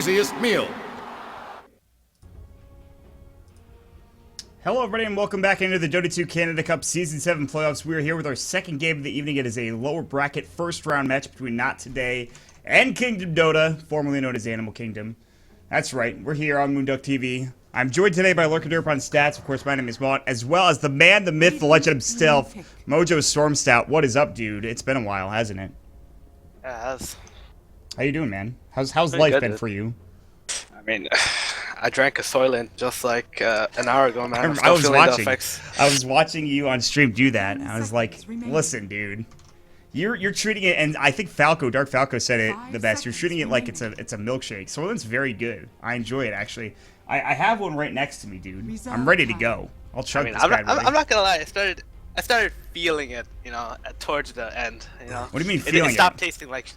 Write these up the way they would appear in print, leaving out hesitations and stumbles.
Easiest meal. Hello everybody and welcome back into the Dota 2 Canada Cup Season 7 playoffs. We are here with our second game of the evening. It is a lower bracket first round match between NotToday and Kingdom Dota, formerly known as Animal Kingdom. That's right, we're here on Moonduck TV. I'm joined today by Lurkaderp on stats. Of course, my name is Mont, as well as the man, the myth, the legend himself, Mojo Stormstout. What is up, dude? It's been a while, hasn't it? Yeah, it has. How you doing, man? How's Pretty life good, been dude. for you? I mean, I drank a Soylent just like an hour ago, man. I'm I still was feeling the watching. effects. I was watching you on stream do that. I was like, listen, dude, you're treating it, and I think Dark Falco said it the best. You're treating it like it's a milkshake. Soylent's very good. I enjoy it actually. I have one right next to me, dude. I'm ready to go. I'll chug this bad boy. I'm not gonna lie. I started feeling it, towards the end. What do you mean it feeling stopped tasting like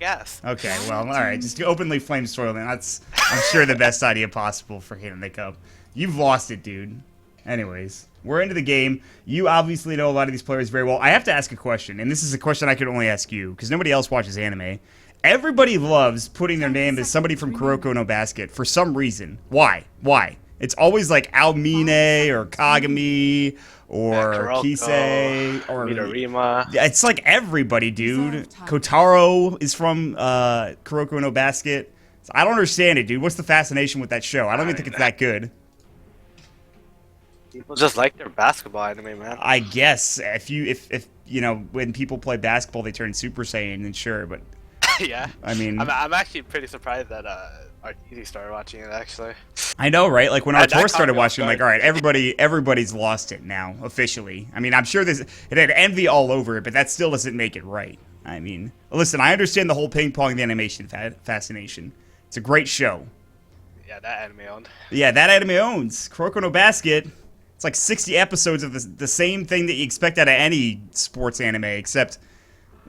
ass. Okay, well, all right. Just openly flame Soylent. That's, I'm sure, the best idea possible for hitting the cup. You've lost it, dude. Anyways, we're into the game. You obviously know a lot of these players very well. I have to ask a question, and this is a question I could only ask you, because nobody else watches anime. Everybody loves putting their name as somebody from Kuroko no Basket for some reason. Why? It's always like Almine or Kagami or Kuroko, Kisei or Midorima. Yeah, it's like everybody, dude. Kotaro is from Kuroko no Basket. So I don't understand it, dude. What's the fascination with that show? I don't even think it's that good. People just like their basketball anime, man. I guess if you know, when people play basketball they turn Super Saiyan, then sure, but Yeah. I mean, I'm actually pretty surprised that Arteezy started watching it, actually. I know, right? Like when That Artur caught started me off watching, I'm like, all guard. right, everybody's lost it now officially. I mean, I'm sure it had envy all over it, but that still doesn't make it right. I mean, listen, I understand the whole ping pong the animation fascination. It's a great show. Yeah, that anime owned. Yeah, that anime owns Kuroko no Basket. It's like 60 episodes of the same thing that you expect out of any sports anime, except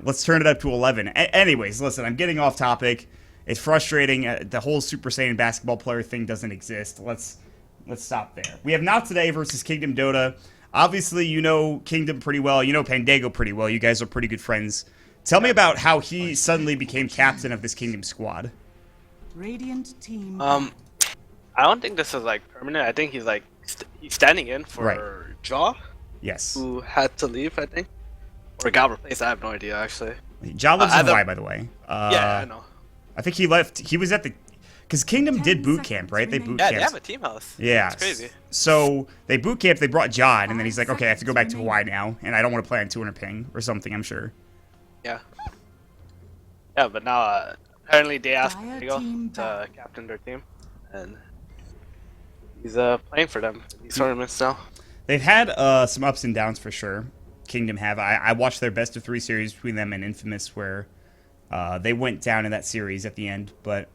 let's turn it up to 11. Anyways, listen, I'm getting off topic. It's frustrating. The whole Super Saiyan basketball player thing doesn't exist. Let's stop there. We have NotToday versus Kingdom Dota. Obviously, you know Kingdom pretty well. You know Pandago pretty well. You guys are pretty good friends. Tell me about how he suddenly became captain of this Kingdom squad. Radiant team. I don't think this is like permanent. I think he's like he's standing in for Right. Jaw, Yes. who had to leave, I think, or got replaced. I have no idea actually. John lives in I don't- Hawaii, by the way. Yeah, I know. I think he left. He was at the... Because Kingdom 10 did boot seconds camp, right? They remaining. boot Yeah, camped. they have a team house. Yeah. It's crazy. So they boot camped, they brought John, and then he's like, 5 okay, I have to go back to seconds Hawaii now, and I don't want to play on 200 ping or something, I'm sure. Yeah. Yeah, but now apparently they asked Dire him to go team to back. captain their team, and he's playing for them in these tournaments now. They've had some ups and downs for sure. Kingdom have. I watched their best of 3 series between them and Infamous, where they went down in that series at the end, but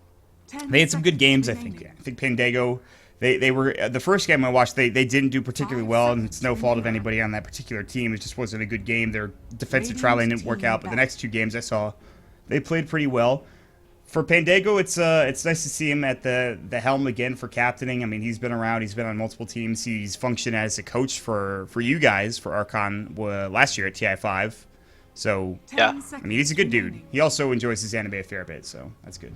10 they had some good seconds games, I remaining. think. I think Pandago, they were... the first game I watched, they didn't do particularly 5 well, and seconds it's no fault of remaining. anybody on that particular team. It just wasn't a good game. Their defensive Radiant trialing didn't work team out, but the back. next 2 games I saw, they played pretty well. For Pandago, it's nice to see him at the helm again for captaining. I mean, he's been around. He's been on multiple teams. He's functioned as a coach for you guys, for Archon, last year at TI5. So, 10 Yeah. seconds I mean, he's a good dude. remaining. He also enjoys his anime a fair bit, so that's good.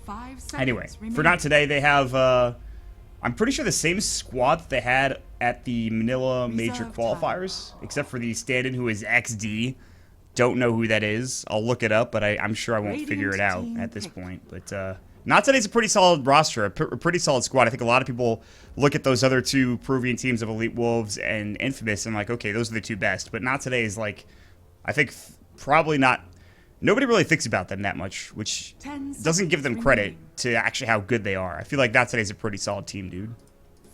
5 seconds Anyway, remaining. for NotToday, they have, I'm pretty sure the same squad that they had at the Manila Major Reserve Qualifiers, except for the stand-in who is XD. Don't know who that is. I'll look it up, but I'm sure I won't figure it out Radiant at this team point. But NotToday's a pretty solid roster, a pretty solid squad. I think a lot of people look at those other 2 Peruvian teams of Elite Wolves and Infamous and like, okay, those are the 2 best. But NotToday is like, I think probably not. Nobody really thinks about them that much, which 10 doesn't give them seconds credit remaining. to actually how good they are. I feel like NotToday's a pretty solid team, dude.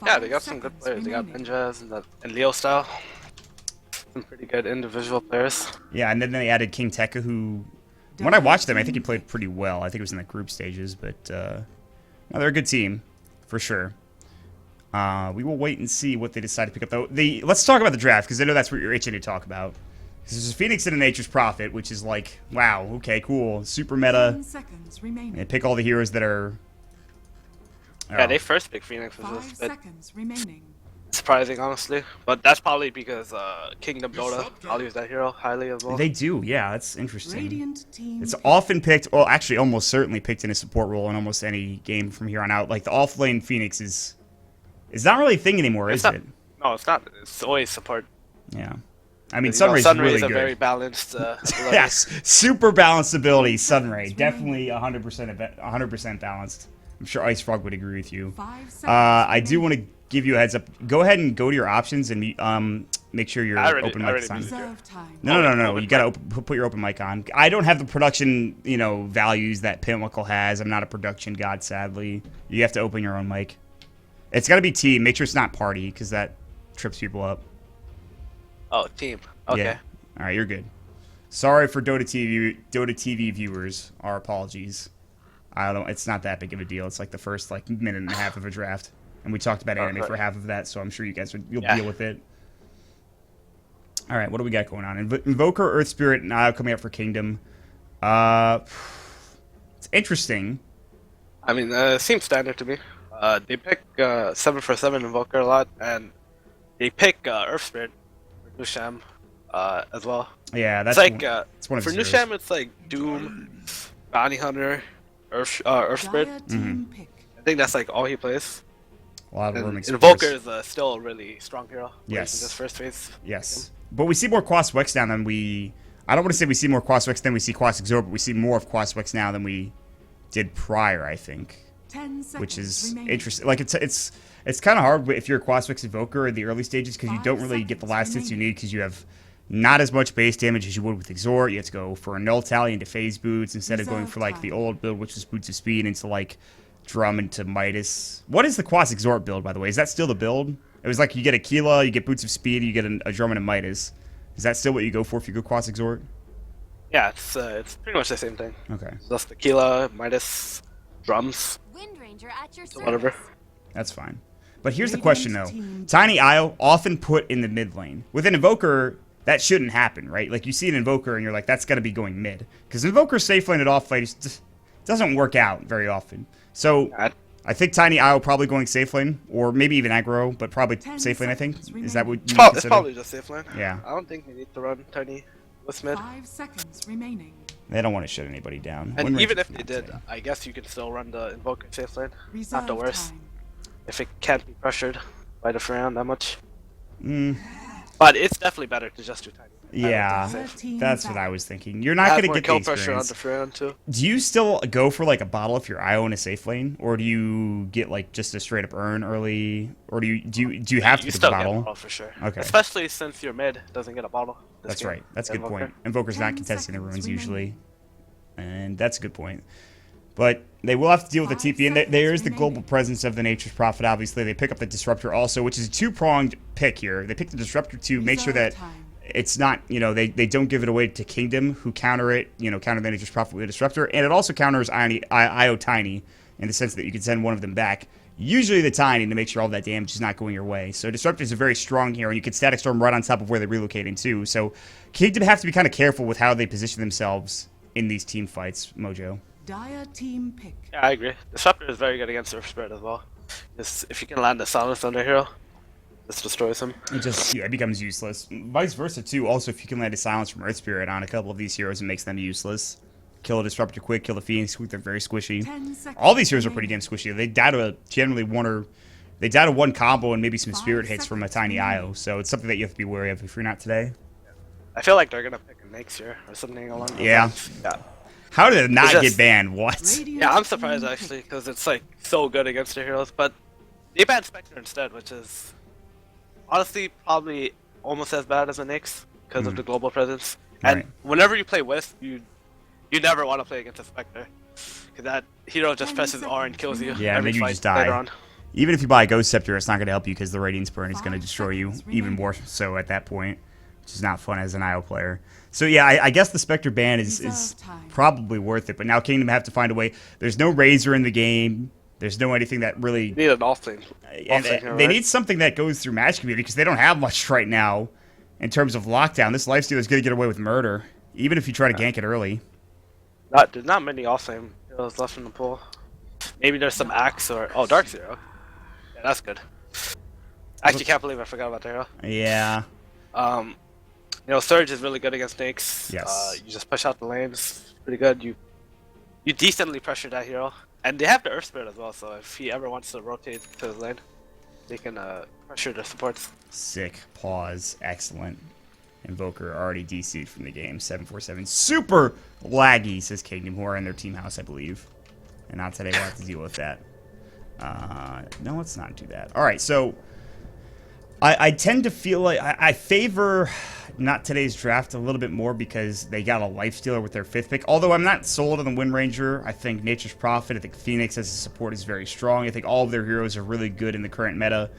Yeah, 5 they got some good seconds players. They got remaining. Ninjas and Leo Style. Some pretty good individual players. Yeah, and then they added King Tekka, who, when I watched them, I think he played pretty well. I think it was in the group stages, but no, they're a good team, for sure. We will wait and see what they decide to pick up, though. Let's talk about the draft, because I know that's what you're itching to talk about. This is Phoenix and a Nature's Prophet, which is like, wow, okay, cool, super meta. 10 seconds remaining. They pick all the heroes that are... Yeah, they first picked Phoenix, which 5 was a bit seconds remaining. surprising, honestly. But that's probably because Kingdom Dota values that hero highly as well. They do, yeah. That's interesting. Radiant team. It's often picked, well, actually, almost certainly picked in a support role in almost any game from here on out. Like the off-lane Phoenix is not really a thing anymore, is it? No, it's not. It's always support. Yeah. I mean, You know, Sunray's Sunray really is a good. very balanced. Yes, super balanced ability, Sunray. Definitely 100% balanced. I'm sure Ice Frog would agree with you. 5 seconds. I do want to give you a heads up. Go ahead and go to your options and make sure your I already open mic is on. moved it. Reserve time. No. You gotta put your open mic on. I don't have the production, values that Pinnacle has. I'm not a production god, sadly. You have to open your own mic. It's gotta be team. Make sure it's not party, because that trips people up. Oh, team. Okay. Yeah. All right, you're good. Sorry for Dota TV viewers. Our apologies. It's not that big of a deal. It's like the first minute and a half of a draft, and we talked about anime for half of that, so I'm sure you'll deal with it. All right, what do we got going on? Invoker, Earth Spirit, now coming up for Kingdom. It's interesting. I mean, it seems standard to me. They pick 7 for 7 Invoker a lot, and they pick Earth Spirit for Nusham as well. Yeah, that's it's like it's one of for zeros. Nusham, it's like Doom, Bounty Hunter, Earth Spirit. Dire team pick. I think that's like all he plays. A lot of And roaming Invoker spares. is still a really strong hero. Yes. In this first phase. Yes. But we see more Quaswex now than we... I don't want to say we see more Quaswex than we see Quas Exorb, but we see more of Quaswex now than we did prior, I think. 10 seconds. Which is remaining. interesting. Like, it's kind of hard if you're a Quaswex Invoker in the early stages, because you 5 don't really get the last hits you remaining. need, because you have not as much base damage as you would with Exort. You have to go for a Null Tally into Phase Boots instead of going Reserve for, like, the time. old build, which was Boots of Speed, into, like, Drum into Midas. What is the Quas Exort build, by the way? Is that still the build? It was like you get a Keela, you get Boots of Speed, you get a Drum and a Midas. Is that still what you go for if you go Quas Exort? Yeah, it's pretty much the same thing. Okay. So that's Tequila, Midas, drums, Wind Ranger at your service. whatever. That's fine. But here's the Radiant question, though. team. Tiny Io often put in the mid lane. With an Invoker, that shouldn't happen, right? Like, you see an Invoker, and you're like, that's got to be going mid. Because Invoker's safe lane at off lane just doesn't work out very often. So, I think Tiny Io probably going safe lane, or maybe even aggro, but probably 10 safe lane, I think. seconds Is that what you It's consider? probably just safe lane. Yeah. I don't think they need to run Tiny with mid. 5 seconds remaining. They don't want to shut anybody down. And Wind even Ranger if they cannot did, say. I guess you could still run the Invoker safe lane. Reserve Not the worst. time. If it can't be pressured by the Freon that much. Mm, But it's definitely better to just do Tiny. yeah, Dire team that's back. what I was thinking. You're not Have going to more get the kill pressure on experience. the Freon too. Do you still go for like a bottle if you're IO in a safe lane, or do you get like just a straight up earn early, or do you have to You get the still get a bottle? bottle for sure. Okay. Especially since your mid doesn't get a bottle. this That's game. right. That's a good Invoker. point. Invoker's 10 not contesting the seconds ruins remaining. usually, and that's a good point. But they will have to deal with the 5 TP, and seconds there is the global remaining. presence of the Nature's Prophet. Obviously, they pick up the Disruptor also, which is a two-pronged pick here. They pick the Disruptor to make sure Reserve that time. it's not, they don't give it away to Kingdom, who counter it, counter the Nature's Prophet with a Disruptor, and it also counters IO Tiny in the sense that you can send one of them back. Usually the Tiny to make sure all that damage is not going your way. So Disruptors are very strong here, and you can Static Storm right on top of where they're relocating too. So Kingdom have to be kind of careful with how they position themselves in these team fights, Mojo. Dire team pick. Yeah, I agree. Disruptor is very good against Surf Spread as well. Just, if you can land the silence on their hero, this destroys him. It becomes useless. Vice versa too. Also, if you can land a silence from Earth Spirit on a couple of these heroes, it makes them useless. Kill a Disruptor quick, kill the Phoenix quick, they're very squishy. 10 seconds. All these heroes are pretty remaining. damn squishy. They die to generally one combo and maybe some 5 spirit hits from a seconds tiny remaining. IO. So it's something that you have to be wary of if you're not today. I feel like they're gonna pick a next year or something along those Yeah. lines. Yeah. How did it not It's just- get banned? What? Radiant Yeah, I'm team surprised pick. actually because it's like so good against their heroes, but they banned Spectre instead, which is honestly probably almost as bad as a Nyx because of the global presence. And Right. whenever you play Wisp, you never want to play against a Spectre because that hero just 10 presses R and kills you. Yeah, and every then you fight just die. later on. Even if you buy a Ghost Scepter, it's not going to help you because the Radiance Burn is going to 5 destroy you seconds even remaining. more so at that point, which is not fun as an IO player. So yeah, I guess the Spectre ban is Reserve time. probably worth it, but now Kingdom have to find a way. There's no Razor in the game. There's no anything that really... You need an off lane. And Off lane hero, they right? need something that goes through Match Community because they don't have much right now in terms of lockdown. This lifesteal is going to get away with murder, even if you try to gank it early. There's not many off lane heroes left in the pool. Maybe there's some Axe or Dark Zero. Yeah, that's good. Actually, can't believe I forgot about the hero. Yeah. You know, Surge is really good against snakes. Yes. You just push out the lanes. Pretty good. You decently pressure that hero. And they have the Earth Spirit as well, so if he ever wants to rotate to his lane, they can pressure the supports. Sick. Pause. Excellent. Invoker already DC'd from the game. 747. Super laggy, says Kingdom, who are in their team house, I believe. And not today. We'll have to deal with that. No, let's not do that. All right, so I tend to feel like I favor Not Today's draft a little bit more because they got a lifestealer with their 5th pick. Although I'm not sold on the Wind Ranger. I think Nature's Prophet, I think Phoenix as a support is very strong. I think all of their heroes are really good in the current meta.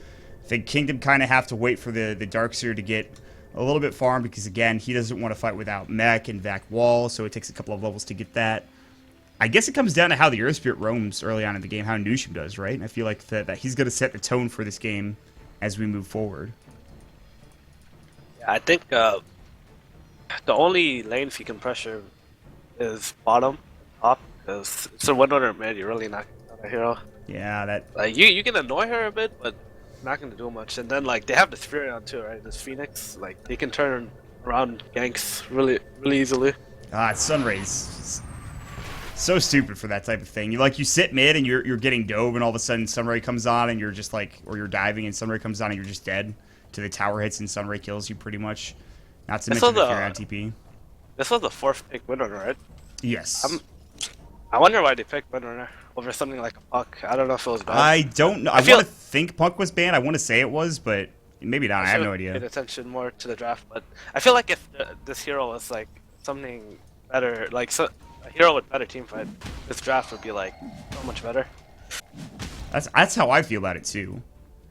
I think Kingdom kind of have to wait for the Darkseer to get a little bit farm because, again, he doesn't want to fight without Mech and Vac Wall, so it takes a couple of levels to get that. I guess it comes down to how the Earth Spirit roams early on in the game, how Nushim does, right? And I feel like that he's going to set the tone for this game as we move forward. Yeah, I think the only lanes he can pressure is bottom, top, because it's a one-order mid. You're really not a hero. Yeah, that... Like you can annoy her a bit, but not gonna do much. And then like they have the Furion too, right? This Phoenix, like they can turn around ganks really easily. It's Sunrays. So stupid for that type of thing. You sit mid and you're getting dove, and all of a sudden Sunray comes on and you're just like, or you're diving and Sunray comes on and you're just dead to the tower hits and Sunray kills you pretty much. Not to mention if you're on TP. This was the 4th pick Windrunner, right? Yes. I wonder why they picked Windrunner over something like a Puck. I don't know if it was bad. I don't know. I want to think Punk was banned. I want to say it was, but maybe not. I have no idea. Paid attention more to the draft, but I feel like if this hero was like something better, like a hero with better team fight, this draft would be like so much better. That's how I feel about it too.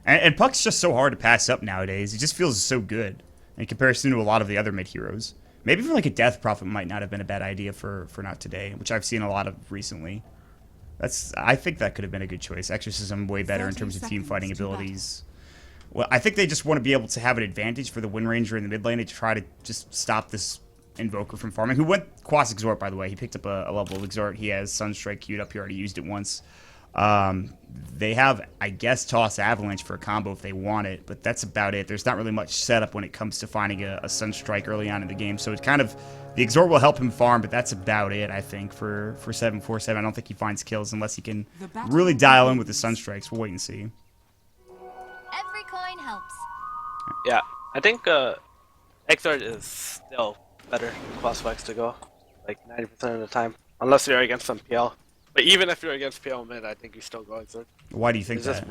And Puck's just so hard to pass up nowadays. He just feels so good in comparison to a lot of the other mid heroes. Maybe even like a Death Prophet might not have been a bad idea for Not Today, which I've seen a lot of recently. I think that could have been a good choice. Exorcism way better in terms of team fighting abilities. Well, I think they just want to be able to have an advantage for the Wind Ranger in the mid lane to try to just stop this Invoker from farming. Who went Quas Exhort, by the way. He picked up a level of Exhort. He has Sunstrike queued up. He already used it once. They have, I guess, Toss Avalanche for a combo if they want it, but that's about it. There's not really much setup when it comes to finding a Sunstrike early on in the game, so it's kind of, the Exhort will help him farm, but that's about it, I think, for 747. I don't think he finds kills unless he can really dial in with the Sunstrikes. We'll wait and see. Every coin helps. Yeah, I think Exort is still better Quasflex to go, like 90% of the time, unless you're against some PL. But even if you're against PL mid, I think you still go Exort. Why do you think that?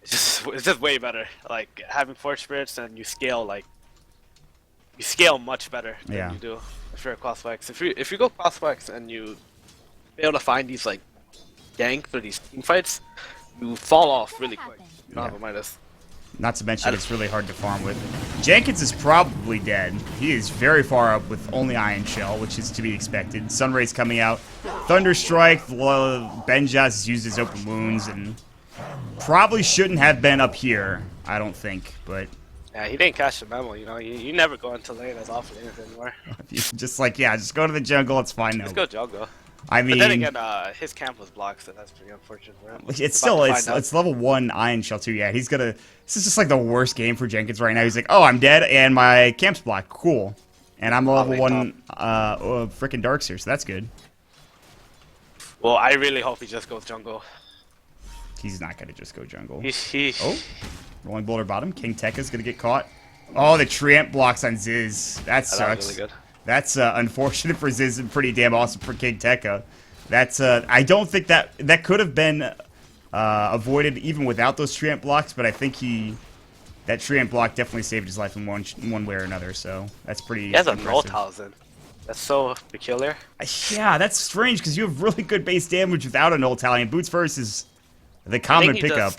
It's just way better. Like having 4 spirits and you scale much better than you do if you're a Quasflex. If you go Quasflex and you be able to find these like ganks or these team fights, you fall off really quick. You don't have a Midas. Not to mention it's really hard to farm with. Jenkins is probably dead. He is very far up with only Iron Shell, which is to be expected. Sunray's coming out. Thunderstrike, Benjas has used his open wounds, and probably shouldn't have been up here, I don't think, but... Yeah, he didn't catch the memo, you know. You never go into lane as often anymore. Just like, yeah, just go to the jungle, it's fine now. Just go jungle. I mean, but then again, his camp was blocked, so that's pretty unfortunate for him. It's still, it's level 1 Iron Shell too. Yeah, he's gonna. This is just like the worst game for Jenkins right now. He's like, oh, I'm dead and my camp's blocked. Cool, and I'm level 1 freaking Darkseer, so that's good. Well, I really hope he just goes jungle. He's not gonna just go jungle. Oh, rolling boulder bottom. King Tekka's gonna get caught. Oh, the Tramp blocks on Ziz. That sucks. That was really good. That's unfortunate for Ziz and pretty damn awesome for King Tekka. That's I don't think that could have been avoided even without those Tramp blocks, but I think that Tramp block definitely saved his life in one way or another. So that's pretty. He has impressive. a null talisman. That's so peculiar. Yeah, that's strange because you have really good base damage without a null tally. And Boots First is the common pickup.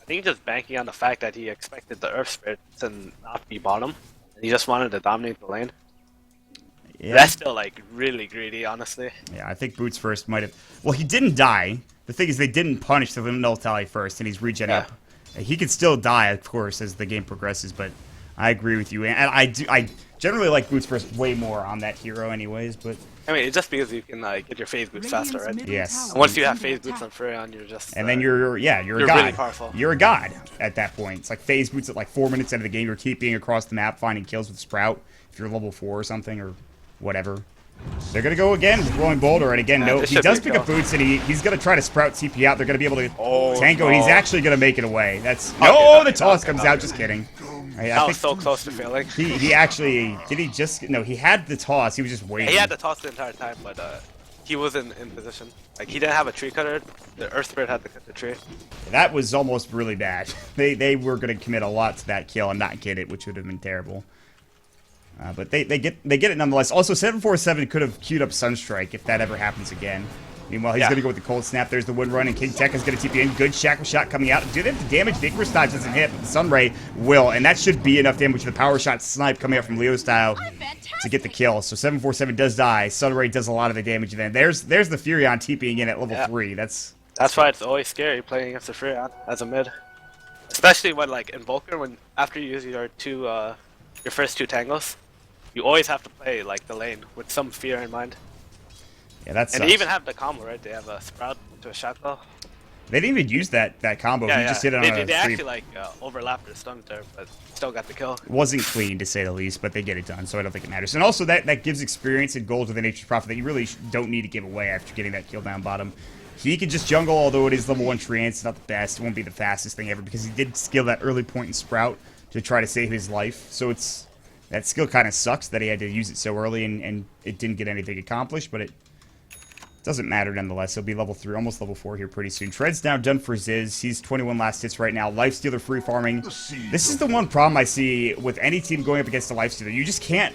I think he's just banking on the fact that he expected the Earth Spirit to not be bottom, and he just wanted to dominate the lane. Yeah. That's still like really greedy, honestly. Yeah, I think Boots First might have. Well, he didn't die. The thing is, they didn't punish the null tally first, and he's regenning up. He could still die, of course, as the game progresses, but I agree with you, and I generally like boots burst way more on that hero, anyways. But I mean, it's just because you can get your phase boots faster, Radiant's right? middle Yes. tower And once is you have under phase boots attack. on Furion, you're just and then you're a god. really powerful. You're a god at that point. It's like phase boots at like 4 minutes out of the game. You're TPing across the map, finding kills with Sprout. If you're level 4 or something or whatever. They're gonna go again with Rolling Boulder, and again, Yeah, no, this he should does be pick a up kill. boots, and he's gonna try to Sprout TP out. They're gonna be able to Oh, tango, and he's no. actually gonna make it away. That's Okay, no, the okay, toss okay, comes okay. out. Just kidding. I That was think so close to failing. he actually did. He just no. He had the toss. He was just waiting. He had the toss the entire time, but he wasn't in position. Like, he didn't have a tree cutter. The Earth Spirit had to cut the tree. That was almost really bad. They were gonna commit a lot to that kill and not get it, which would have been terrible. But they get it nonetheless. Also, 747 could have queued up Sunstrike if that ever happens again. Meanwhile, he's Yeah. going to go with the Cold Snap. There's the Wind Run, and King Tech is going to TP in. Good Shackle Shot coming out. Do they have the damage? The Icarus Dodge doesn't hit, but the Sunray will, and that should be enough damage for the Power Shot Snipe coming out from Leo style to get the kill. So 747 does die. Sunray does a lot of the damage. And then there's the Furion TPing in at level Yeah. 3. That's why it's always scary playing against the Furion as a mid. Especially when, like, in Volker, when after you use your first two tangos, you always have to play, like, the lane with some fear in mind. yeah, that's. And they even have the combo, right? They have a Sprout to a Shackle. They didn't even use that combo. Yeah, he yeah. just hit it on They a actually, creep. like, overlapped their stun there, but still got the kill. It wasn't clean, to say the least, but they get it done, so I don't think it matters. And also, that gives experience and gold to the Nature's Prophet that you really don't need to give away after getting that kill down bottom. He can just jungle, although it is level 1 Treant. It's not the best. It won't be the fastest thing ever, because he did skill that early point in Sprout to try to save his life. So it's that skill kind of sucks that he had to use it so early, and it didn't get anything accomplished, but it doesn't matter nonetheless. He'll be level 3, almost level 4 here pretty soon. Tread's now done for Ziz. He's 21 last hits right now. Lifestealer free farming. This is the one problem I see with any team going up against a Lifestealer. You just can't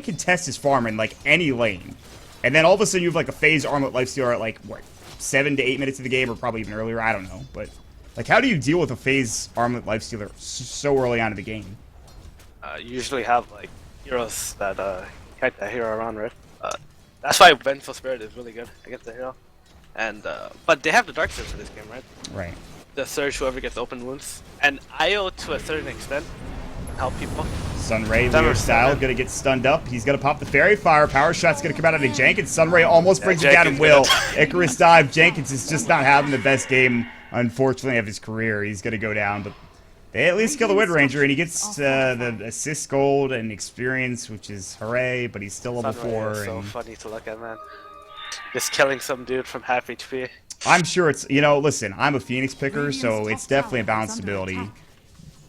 contest his farm in like any lane. And then all of a sudden you have like a phase armlet Lifestealer at like what, 7 to 8 minutes of the game, or probably even earlier. I don't know, but like, how do you deal with a phase armlet Lifestealer so early on in the game? You usually have, like, heroes that kite that hero around, right? That's why Vengeful Spirit is really good against the hero. And but they have the Dark Surge for this game, right? Right. The Surge, whoever gets open wounds. And IO, to a certain extent, can help people. Sunray, Summer Leo style, seven. gonna get stunned up. He's gonna pop the Fairy Fire. Power Shot's gonna come out of the Jenkins. Sunray almost brings it down and will. Jenkins Icarus dive. Jenkins is just not having the best game, unfortunately, of his career. He's gonna go down, but they at least kill the Wind Ranger, and he gets the assist gold and experience, which is hooray, but he's still level Sunray 4. is so And funny to look at, man. Just killing some dude from half HP. I'm sure it's, listen, I'm a Phoenix picker, so it's definitely a balanced ability.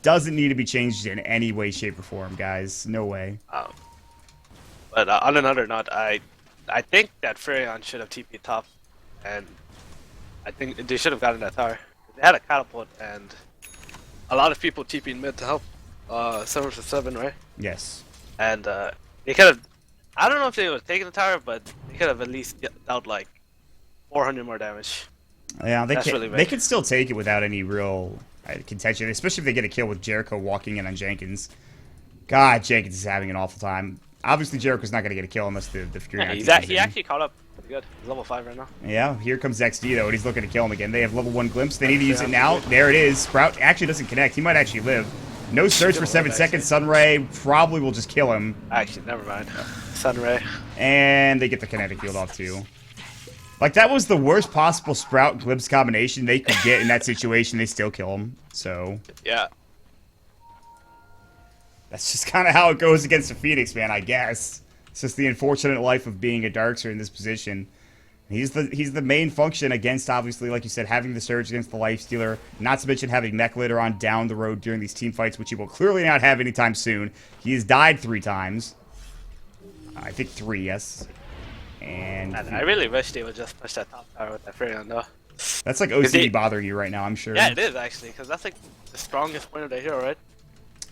Doesn't need to be changed in any way, shape, or form, guys. No way. But on another note, I think that Furion should have TP top, and I think they should have gotten that tower. They had a catapult, and a lot of people TP'd mid to help 7 vs 7, right? Yes. And they could have, I don't know if they would have taken the tower, but they could have at least dealt like 400 more damage. Yeah, they That's can. really They big. can still take it without any real contention, especially if they get a kill with Jericho walking in on Jenkins. God, Jenkins is having an awful time. Obviously, Jericho's not going to get a kill unless the Fury. Yeah, he actually caught up pretty good. He's level 5 right now. Yeah, here comes XD though, and he's looking to kill him again. They have level 1 glimpse. They need to use Yeah. it now. There it is. Sprout actually doesn't connect. He might actually live. No surge for 7 seconds. Sunray probably will just kill him, Actually, never mind. Sunray. and they get the kinetic field off too. Like, that was the worst possible Sprout glimpse combination they could get in that situation. They still kill him. So Yeah. that's just kind of how it goes against the Phoenix, man, I guess. It's just the unfortunate life of being a Darkster in this position. He's the main function against, obviously, like you said, having the surge against the Lifestealer, not to mention having Mech later on down the road during these team fights, which he will clearly not have anytime soon. He has died 3 times. I think 3, yes. And I really wish they would just push that top tower with that Furion, though. that's like OCD they- bothering you right now, I'm sure. Yeah, it is actually, because that's like the strongest point of the hero, right?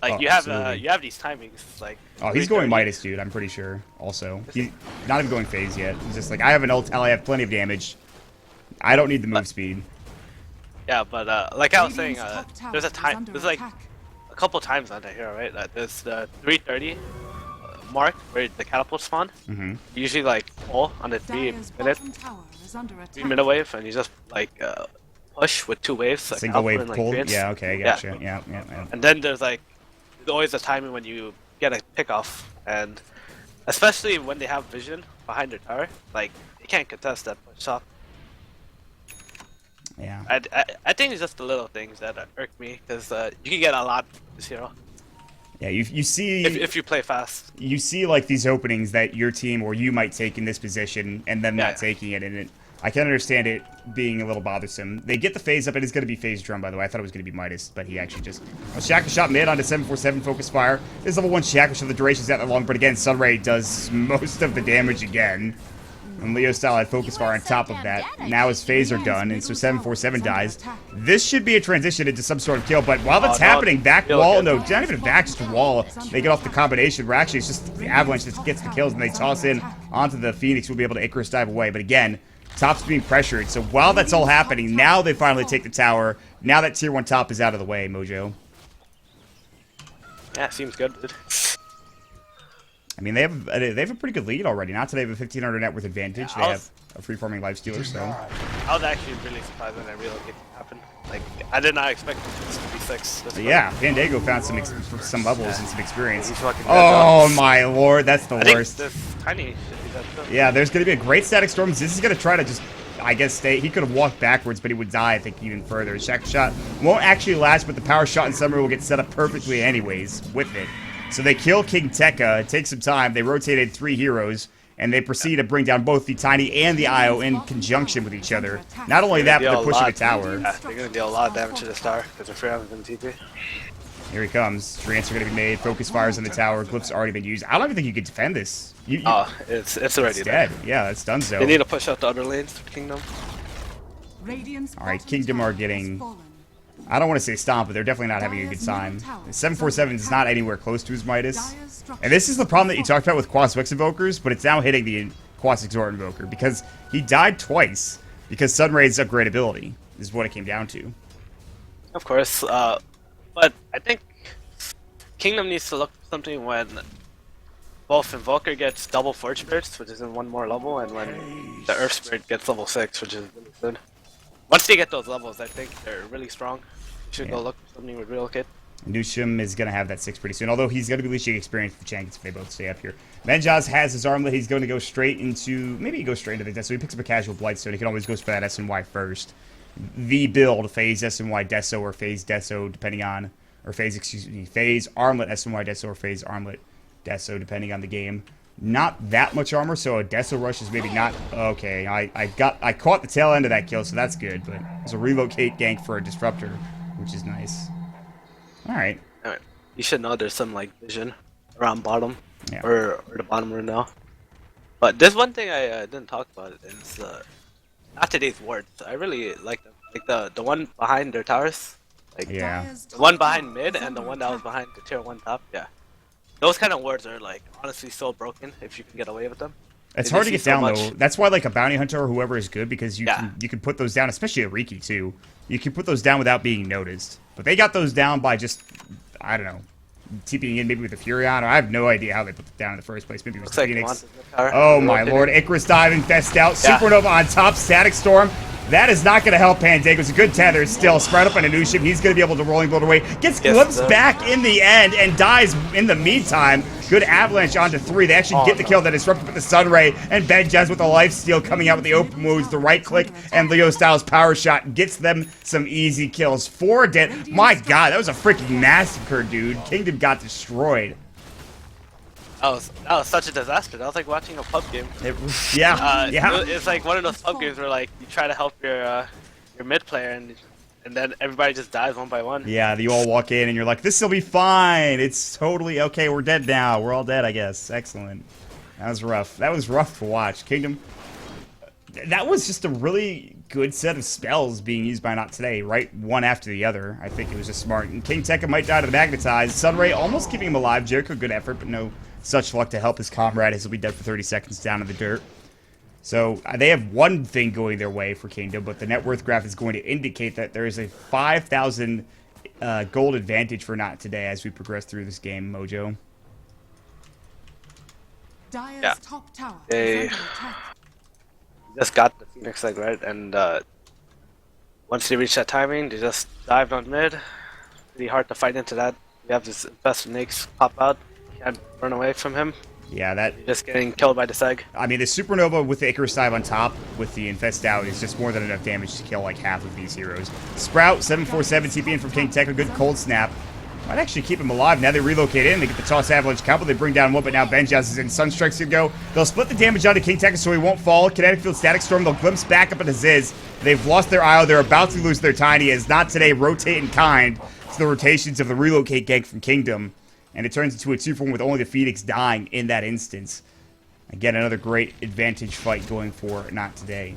Like Oh, you have absolutely. these timings, like. Oh, he's going 3:30. Midas, dude, I'm pretty sure, also. He's not even going phase yet. He's just like, I have an ult, I have plenty of damage. I don't need the move speed. Yeah, but like I was saying, Radiant's top tower there's a is time. under There's like attack. a couple times on the hero, right? There's the 3:30 mark where the catapult spawn. Mm-hmm. Usually like pull on the Dyer's 3 minute bottom tower is under attack. 3-minute wave, and you just like push with 2 waves. Like Single output wave and, like, pull. creates. Yeah, okay, gotcha. Yeah. And then there's like always the timing when you get a pick off, and especially when they have vision behind their tower, like they can't contest that push top. Yeah. I think it's just the little things that irk me, because you can get a lot with this hero Yeah, you see if you play fast. you see like these openings that your team or you might take in this position and them Yeah. not taking it, and I can understand it being a little bothersome. They get the phase up. It is going to be phase drum, by the way. I thought it was going to be Midas, but he actually just... Shackle shot mid onto 747 focus fire. This is level 1 Shackle shot. The duration's not that long, but again, Sunray does most of the damage again. And Leo style had focus fire on top of that. Now his phase are done, and so 747 dies. This should be a transition into some sort of kill, but while that's happening, back wall, no, not even back, just wall. They get off the combination where actually it's just the Avalanche that gets the kills, and they toss in onto the Phoenix, who will be able to Icarus dive away. But again, top's being pressured, so while that's all happening, now they finally take the tower. Now that tier 1 top is out of the way, Mojo. Yeah, seems good, dude. I mean, they have a pretty good lead already. Not today, but 1,500 net worth advantage. They have a free-farming lifestealer, so... I was actually really surprised when I relocated happened. Like, I did not expect this to be 6. Yeah, Fandango found some levels and some experience. He's fucking dead, Oh my lord, that's the I think worst. this tiny should be dead too. Yeah, there's going to be a great static storm. This is going to try to just, I guess, stay. He could have walked backwards, but he would die, I think, even further. Shackle shot won't actually last, but the power shot in Summer will get set up perfectly anyways with it. So they kill King Tekka. It takes some time. They rotated 3 heroes, and they proceed to bring down both the Tiny and the IO in conjunction with each other. Not only that, but they're pushing a tower. Yeah, they're gonna deal a lot of damage to the star because they're free on the TP. Here he comes. Treants are going to be made. Focus fires on the tower. Glyph's already been used. I don't even think you could defend this. Oh, it's already dead. Yeah, it's done so. They need to push out the other lanes for Kingdom. Alright, Kingdom are getting... I don't want to say stomp, but they're definitely not having a good time. 747 is not anywhere close to his Midas. And this is the problem that you talked about with Quas Wix Invokers, but it's now hitting the Quas Exhort Invoker, because he died twice, because Sunray's upgradability is what it came down to. Of course, but I think Kingdom needs to look for something when both Invoker gets double Forge Spirits, which is in 1 more level, and when the Earth Spirit gets level 6, which is really good. Once they get those levels, I think they're really strong. You should go look for something with Relocate. Nushim is going to have that 6 pretty soon, although he's going to be leashing experience with the Chankins if they both stay up here. Menjaz has his armlet. He's going to go straight into... Maybe he goes straight into the Deso. He picks up a casual Blightstone. He can always go for that SNY first. The build, Phase SNY Deso or Phase Deso, depending on... Or Phase, excuse me, Phase Armlet SNY Deso or Phase Armlet Deso, depending on the game. Not that much armor, so a Deso rush is maybe not... Okay, I caught the tail end of that kill, so that's good, but it's a relocate gank for a Disruptor, which is nice. Alright. Alright. You should know there's some like vision around bottom, Yeah. or the bottom right now. But there's one thing I didn't talk about, is not today's wards. I really like them. Like the one behind their towers. Like Yeah. the one behind mid and the one that was behind the tier 1 top. Yeah. Those kind of wards are like honestly so broken if you can get away with them. It's They hard to just get see so down, much. though. That's why, like, a Bounty Hunter or whoever is good, because you Yeah. can put those down, especially a Riki, too. You can put those down without being noticed. But they got those down by just, I don't know, TPing in maybe with the Furion, or I have no idea how they put it down in the first place. Maybe it was Looks the like Phoenix. Monsters in the tower. Oh my Rotating. lord, Icarus diving, best out, Yeah. Supernova on top, Static Storm. That is not going to help Pandago. It's a good tether still. Spread up on Anushim. He's going to be able to rolling blow away. Gets glimpsed back in the end and dies in the meantime. Good avalanche onto 3. They actually get the kill that disrupted with the Sunray. And Benjaz with the lifesteal coming out with the open moves. The right click and Leo Styles power shot gets them some easy kills. 4 dead. My god, that was a freaking massacre, dude. Kingdom got destroyed. That was such a disaster. That was like watching a pub game. Yeah. It's like one of those pub games where like you try to help your mid player and then everybody just dies one by one. Yeah, you all walk in and you're like, this'll be fine. It's totally okay. We're dead now. We're all dead, I guess. Excellent. That was rough. That was rough to watch. Kingdom. That was just a really good set of spells being used by NotToday, right? One after the other. I think it was just smart. And King Tekka might die to the Magnetize. Sunray almost keeping him alive. Jericho, good effort, but no such luck to help his comrade as he'll be dead for 30 seconds down in the dirt. So they have one thing going their way for Kingdom, but the net worth graph is going to indicate that there is a 5,000 gold advantage for NotToday as we progress through this game, Mojo. Dire's top tower They is under attack. just got the Phoenix like right, and once they reach that timing, they just dived on mid. Pretty hard to fight into that You have this best snakes pop out. You can't run away from him. Yeah, that... You're just getting killed by the Seg. I mean, the Supernova with the Icarus dive on top with the Infest out is just more than enough damage to kill like half of these heroes. Sprout, 747 TP in from King Tech, a good cold snap. Might actually keep him alive. Now they relocate in. They get the Toss Avalanche combo. They bring down one, but now Benjaz is in. Sunstrike's gonna go. They'll split the damage onto King Tech so he won't fall. Kinetic Field, Static Storm. They'll glimpse back up into Ziz. They've lost their IO. They're about to lose their Tiny as NotToday rotate in kind to the rotations of the relocate gank from Kingdom. And it turns into a 2-for-1 with only the Phoenix dying in that instance. Again, another great advantage fight going for NotToday.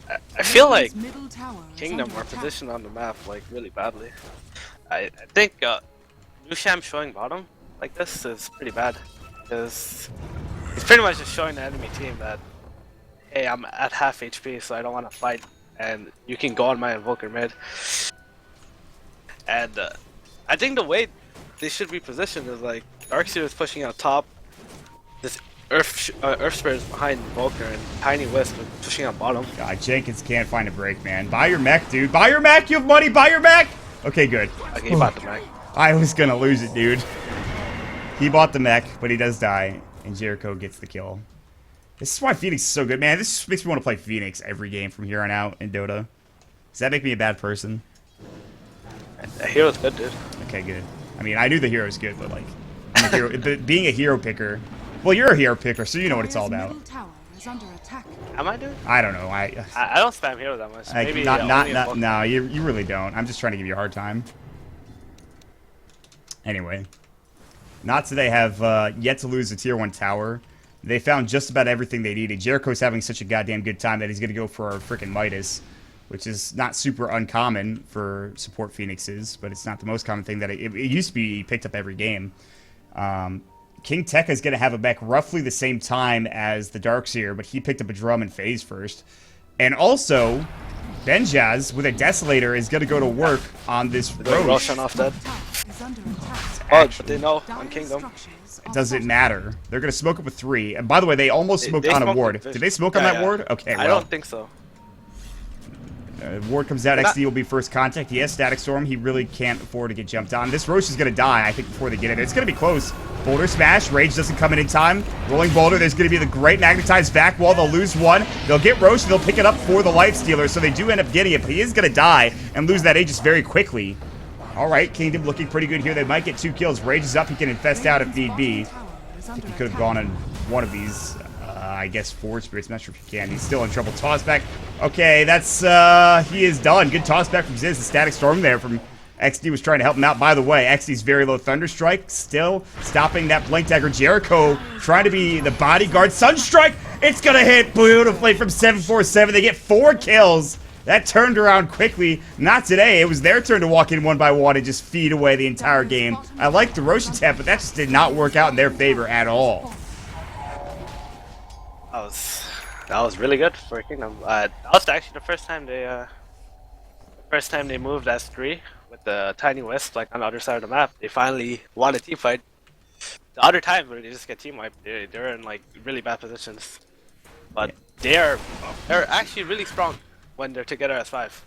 I feel like Middle tower is Kingdom under are attack. positioned on the map like really badly. I think Lusham showing bottom like this is pretty bad because he's pretty much just showing the enemy team that, hey, I'm at half HP, so I don't want to fight, and you can go on my Invoker mid. And I think the way they should be positioned is like Darkseer is pushing out top, this Earth Spirit is behind Invoker, and Tiny Wisp is pushing out bottom. God, Jenkins can't find a break, man. Buy your mech, dude. Buy your mech. You have money. Buy your mech. Okay, good. Okay, he bought the mech. I was gonna lose it, dude. He bought the mech, but he does die, and Jericho gets the kill. This is why Phoenix is so good, man. This makes me want to play Phoenix every game from here on out in Dota. Does that make me a bad person? The hero's good, dude. Okay, good. I mean, I knew the hero's good, but like, I'm a hero, but being a hero picker. Well, you're a hero picker, so you know what it's all Dire's about. middle tower is under attack. Am I doing? I don't know. I don't spam hero that much. Maybe only Invoker. No, you really don't. I'm just trying to give you a hard time. Anyway, NotToday have yet to lose a tier 1 tower. They found just about everything they needed. Jericho's having such a goddamn good time that he's going to go for our freaking Midas, which is not super uncommon for support Phoenixes, but it's not the most common thing that it used to be picked up every game. King Tekka is going to have a mech roughly the same time as the Darkseer, but he picked up a drum and phase first. And also, Benjaz with a Desolator is going to go to work on this Roche. Roshan off that. Tower is under attack. Oh, but they know on Dire's Kingdom. structures It are doesn't matter. They're going to smoke up with 3. And by the way, they almost smoked They on a smoked ward. with Did they smoke on Yeah, that yeah. ward? Okay, I well. don't think so. Ward comes out, Not- XD will be first contact. He has Static Storm. He really can't afford to get jumped on. This Roche is going to die, I think, before they get in. It's going to be close. Boulder Smash. Rage doesn't come in time. Rolling Boulder. There's going to be the great Magnetized back wall. They'll lose one. They'll get Roche, and they'll pick it up for the Life Stealer, so they do end up getting it, but he is going to die and lose that Aegis very quickly. All right, Kingdom looking pretty good here. They might get 2 kills. Rage is up. He can infest out if need be. tower is I under think he could have attack. gone on one of these. I guess Forward Spirits. I'm not sure if he can. He's still in trouble. Toss back. Okay, that's he is done. Good toss back from Ziz. The Static Storm there from XD was trying to help him out. By the way, XD's very low Thunderstrike still stopping that Blink Dagger. Jericho trying to be the bodyguard. Sunstrike. It's gonna hit beautifully from 747. They get 4 kills. That turned around quickly. NotToday. It was their turn to walk in one by one and just feed away the entire game. I like the Roche attack, but that just did not work out in their favor at all. That was really good for Kingdom. That was actually the first time they moved S3 with the Tiny Wisp like on the other side of the map. They finally won a team fight. The other times where they just get team wiped, they're in like really bad positions. But they're actually really strong when they're together as 5.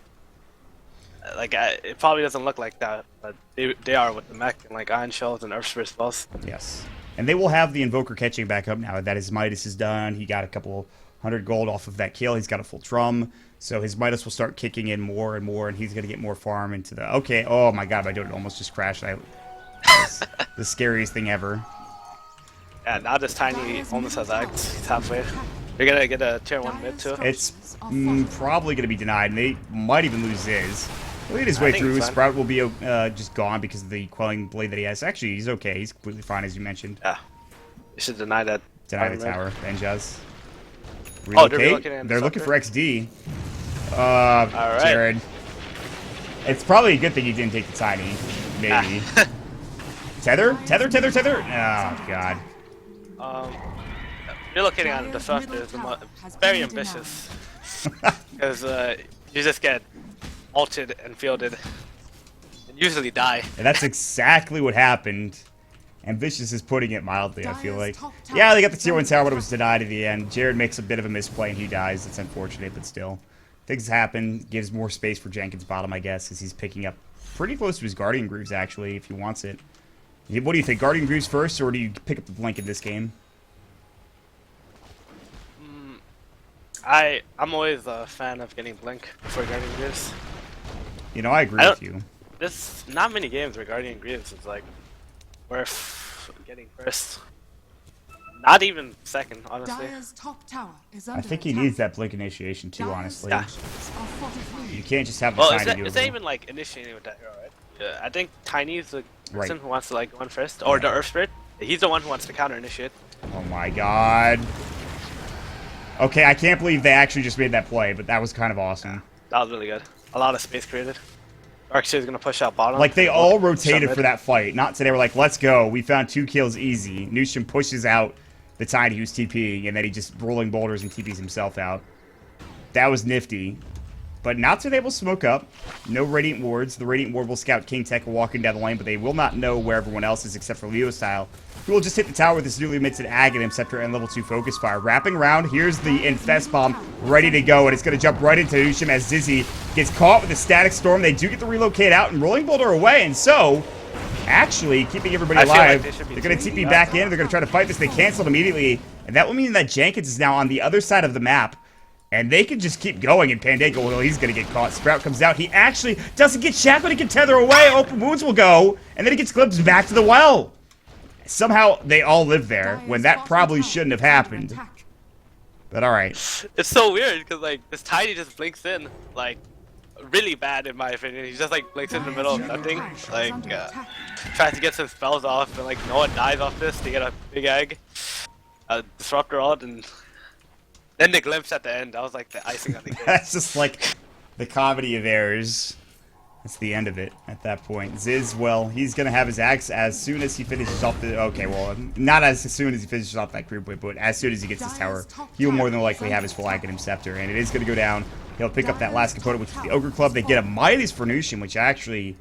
Like it probably doesn't look like that, but they are with the mech and like Iron Shells and Earth Spirit spells. Yes. And they will have the Invoker catching back up now that his Midas is done. He got a couple 100 gold off of that kill. He's got a full drum. So his Midas will start kicking in more and more, and he's going to get more farm into the... Okay, oh my god, my Dota almost just crashed. That's the scariest thing ever. Yeah, now this Tiny almost has Axe. He's halfway. They're gonna get a tier 1 mid too. It's probably going to be denied, and they might even lose Ziz. He'll lead his way think through. it's fine. Sprout will be just gone because of the Quelling Blade that he has. Actually, he's okay. He's completely fine, as you mentioned. Yeah, you should deny that. Deny the Iron Red. tower. Benjaz. Oh, they're Relocate. relocating They're looking Sucker. for XD. right. Jared. It's probably a good thing he didn't take the Tiny. Maybe. Tether? Tether, tether, tether? Oh, God. Relocating on the Disruptor is very ambitious. Because you just get ulted and fielded. And usually die. And that's exactly what happened. Ambitious is putting it mildly, I feel like. Dire's top tower Yeah, they got the is tier 1 under tower, but it was attack. denied at the end. Jared makes a bit of a misplay and he dies. It's unfortunate, but still. Things happen. Gives more space for Jenkins bottom, I guess, as he's picking up pretty close to his Guardian Greaves, actually, if he wants it. What do you think, Guardian Greaves first, or do you pick up the Blink in this game? I'm always a fan of getting Blink before Guardian Greaves. You know, I agree with you. There's not many games where Guardian Greaves is like worth getting first. Not even second, honestly. Dire's top tower is I under think he attack. needs that Blink initiation too, Dire's honestly. Yeah. structures are fortified. You can't just have the Well, Tiny do it's it. not even like initiating with that hero, right? Yeah, I think Tiny's the person Right. who wants to like go in first, or Yeah. the Earth Spirit. He's the one who wants to counter initiate. Oh my god. Okay, I can't believe they actually just made that play, but that was kind of awesome. That was really good. A lot of space created. Darkseid's gonna push out bottom. Like, they all Push out rotated mid. for that fight. Not today, we're like, let's go. We found 2 kills easy. Nushin pushes out the Tiny who's TPing, and then he just rolling boulders and TPs himself out. That was nifty. But Natsude will smoke up. No Radiant Wards. The Radiant Ward will scout King Tech walking down the lane, but they will not know where everyone else is except for Leo Style, who will just hit the tower with his newly minted Aghanim Scepter and level 2 Focus Fire. Wrapping around, here's the Infest Bomb ready to go, and it's going to jump right into Nushim as Zizzy gets caught with the Static Storm. They do get to relocate out and Rolling Boulder away, and so, actually, keeping everybody I feel like alive, they should be they're going to taking TP that. back in. They're going to try to fight this. They canceled immediately, and that will mean that Jenkins is now on the other side of the map. And they can just keep going, and Pandago, well, he's going to get caught. Sprout comes out. He actually doesn't get shackled. He can tether away. Open wounds will go. And then he gets glimpsed back to the well. Somehow, they all live there, when that probably shouldn't have happened. But alright. It's so weird because like this Tiny just blinks in, like really bad in my opinion. He just like blinks in the middle of nothing, like tries to get some spells off, and like no one dies off this to get a big egg, disruptor ult, and then the glimpse at the end. That was like the icing on the cake. That's just like the comedy of errors. That's the end of it at that point. Ziz, well, he's going to have his axe as soon as he finishes off the... Okay, well, not as soon as he finishes off that creep whip, but as soon as he gets his tower, he will more than likely have his full Aghanim Scepter, and it is going to go down. He'll pick up that last component, which is the Ogre Club. They get a Mighty's for Nushin, which I actually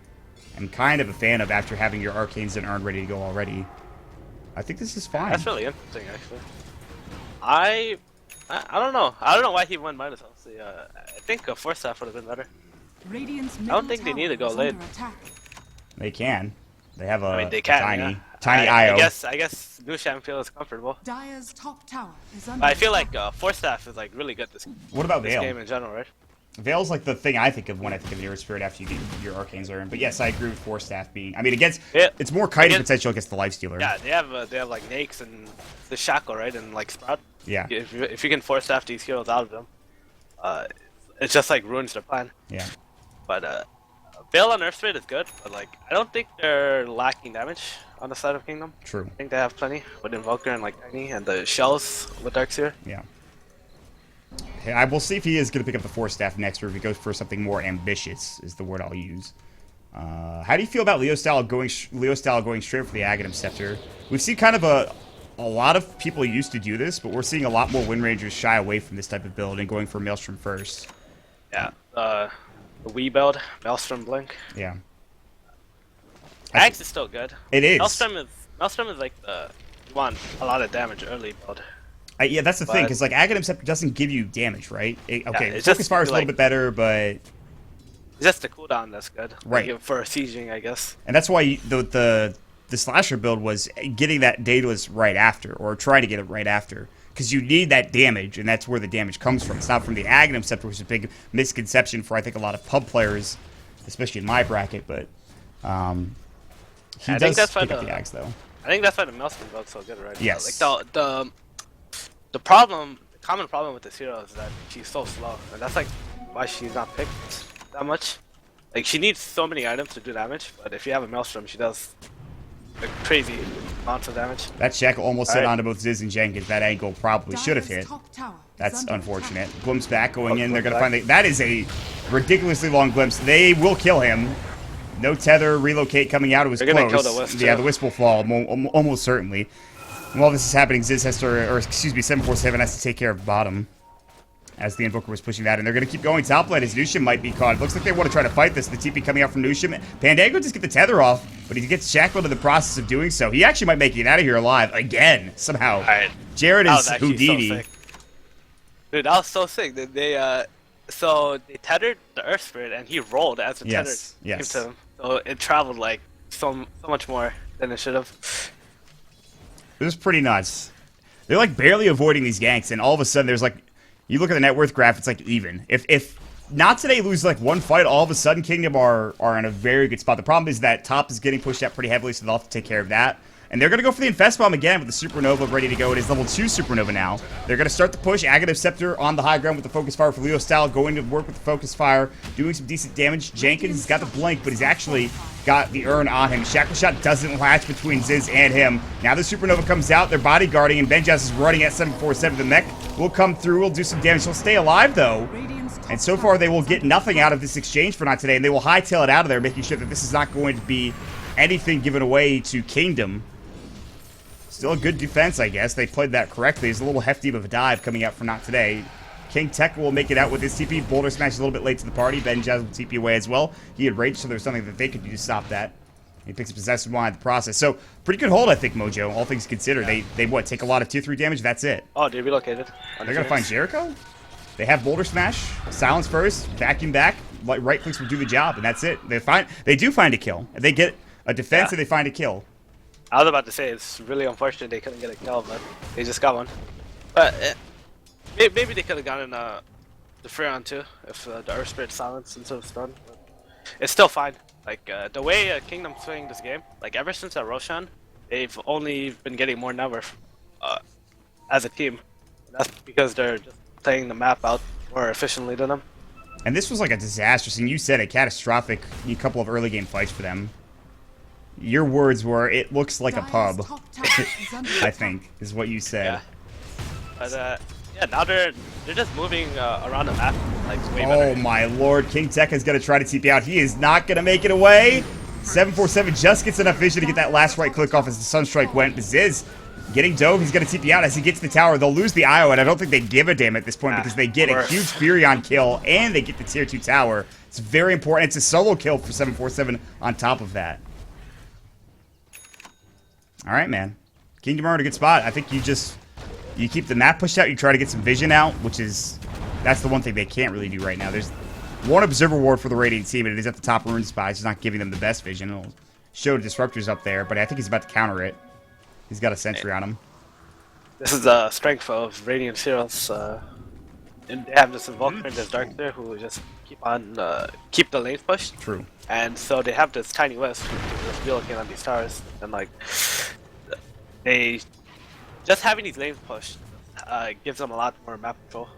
am kind of a fan of after having your Arcanes and Urn ready to go already. I think this is fine. That's really interesting, actually. I don't know. I don't know why he went minus. Honestly, I think a Force Staff would have been better. Radiant's I don't think they need to go late. They can. They have a, I mean, they can. tiny yeah. IO. I guess Nushan feels comfortable. Dire's top tower is under But I feel like Force Staff is like really good this What about this Veil? game in general, right? Veil's like the thing I think of when I think of Mirror Spirit after you get your Arcanes Urn. But yes, I agree with Force Staff being... I mean, it's more kiting Against- potential against the Lifestealer. Yeah, they have like Nakes and the Shackle, right, and like Sprout. Yeah. If you can Force Staff these heroes out of them, it just like ruins their plan. Yeah. But Veil on Earth Spirit is good, but like I don't think they're lacking damage on the side of Kingdom. True. I think they have plenty with Invoker and like Tiny and the shells with Darkseer. Yeah. Okay, I will see if he is going to pick up the Force Staff next, or if he goes for something more ambitious, is the word I'll use. How do you feel about Leo Style going straight for the Aghanim Scepter? We've seen kind of a lot of people used to do this, but we're seeing a lot more Wind Rangers shy away from this type of build and going for Maelstrom first. Yeah. The Wii build, Maelstrom Blink. Yeah. Axe is still good. It is. Maelstrom is like the you want a lot of damage early build. Yeah, that's the thing, But- because like Aghanim Scepter doesn't give you damage, right? Okay, it's Focus just Fire is a little like- bit better, but It's just the cooldown that's good. Right. Like, for sieging, I guess. and that's why the slasher build was getting that Daedalus right after, or trying to get it right after, because you need that damage, and that's where the damage comes from. It's not from the Aghanim Scepter, which is a big misconception for I think a lot of pub players, especially in my bracket. But he I does think that's why pick up the- the axe though. I think that's why the Maelstrom build's so good, right? Yes. Like the common problem with this hero is that she's so slow, and that's like why she's not picked that much. Like she needs so many items to do damage, but if you have a Maelstrom, she does like crazy amounts of damage. That check almost hit Alright. onto both Ziz and Jenkins. That angle probably should have hit. That's unfortunate. Glimpse back going in. They're going to find that is a ridiculously long glimpse. They will kill him. No tether, relocate coming out. It was They're gonna close. kill the Wisp, Yeah, too. the Wisp will fall almost certainly. And while this is happening, Ziz has to, or excuse me, 747 has to take care of bottom as the Invoker was pushing that. And they're going to keep going top lane as Nushim might be caught. It looks like they want to try to fight this. The TP coming out from Nushim. Pandago just get the tether off, but he gets shackled in the process of doing so. He actually might make it out of here alive again, somehow. Alright. Jared That is was actually Houdini. so sick. Dude, that was so sick. So they tethered the Earth Spirit, and he rolled as the Yes, tether yes. came to him. So it traveled like so much more than it should have. It was pretty nuts. They're like barely avoiding these ganks, and all of a sudden there's like, you look at the net worth graph, it's like even. If Not Today loses like one fight, all of a sudden Kingdom are in a very good spot. The problem is that top is getting pushed out pretty heavily, so they'll have to take care of that. And they're going to go for the Infest Bomb again with the Supernova ready to go. It is level 2 Supernova now. They're going to start the push. Aghanim Scepter on the high ground with the Focus Fire for Leo Style, going to work with the Focus Fire, doing some decent damage. Jenkins has got the Blink, but he's actually got the Urn on him. Shackle Shot doesn't latch between Ziz and him. Now the Supernova comes out. They're bodyguarding, and Benjaz is running at 747. The mech will come through. Will do some damage. He'll stay alive, though. And so far, they will get nothing out of this exchange for Not Today, and they will hightail it out of there, making sure that this is not going to be anything given away to Kingdom. Still a good defense, I guess. They played that correctly. It's a little hefty of a dive coming out for Not Today. King Tech will make it out with his TP. Boulder Smash is a little bit late to the party. Benjaz will TP away as well. He had rage, so there's something that they could do to stop that. He picks up Possessive Wine in the process. So, pretty good hold, I think, Mojo, all things considered. They what, take a lot of tier 3 damage? That's it. Oh, they relocated. They're going to find Jericho? They have Boulder Smash, Silence first, vacuum back, right clicks will do the job, and that's it. They do find a kill. They get a defense and they find a kill. I was about to say, it's really unfortunate they couldn't get a kill, but they just got one. But maybe they could have gotten the Freon too, if the Earth Spirit Silence instead of Stun. But it's still fine. Like, the way Kingdom's playing this game, like ever since Roshan, they've only been getting more number as a team. And that's because they're just playing the map out more efficiently than them. And this was like a disastrous, and you said a catastrophic couple of early game fights for them. Your words were, it looks like a pub, I think, is what you said. Yeah. But yeah, now they're just moving around the map like way better. Oh my lord, King Tech is going to try to TP out. He is not going to make it away. 747 just gets enough vision to get that last right click off as the Sunstrike went. Ziz getting dove. He's going to TP out as he gets to the tower. They'll lose the IO, and I don't think they give a damn at this point because they get a huge Furion kill and they get the tier 2 tower. It's very important. It's a solo kill for 747 on top of that. All right, man. Kingdom are in a good spot. I think you keep the map pushed out. You try to get some vision out, that's the one thing they can't really do right now. There's one Observer Ward for the Radiant team, and it is at the top rune spot. It's just not giving them the best vision. It'll show Disruptors up there, but I think he's about to counter it. He's got a sentry on him. This is the strength of Radiant heroes. And they have this Invoker and this Dark there who just keep the lanes pushed. True. And so they have this tiny wisp to just relocate on these towers, and like they just having these lanes pushed gives them a lot more map control.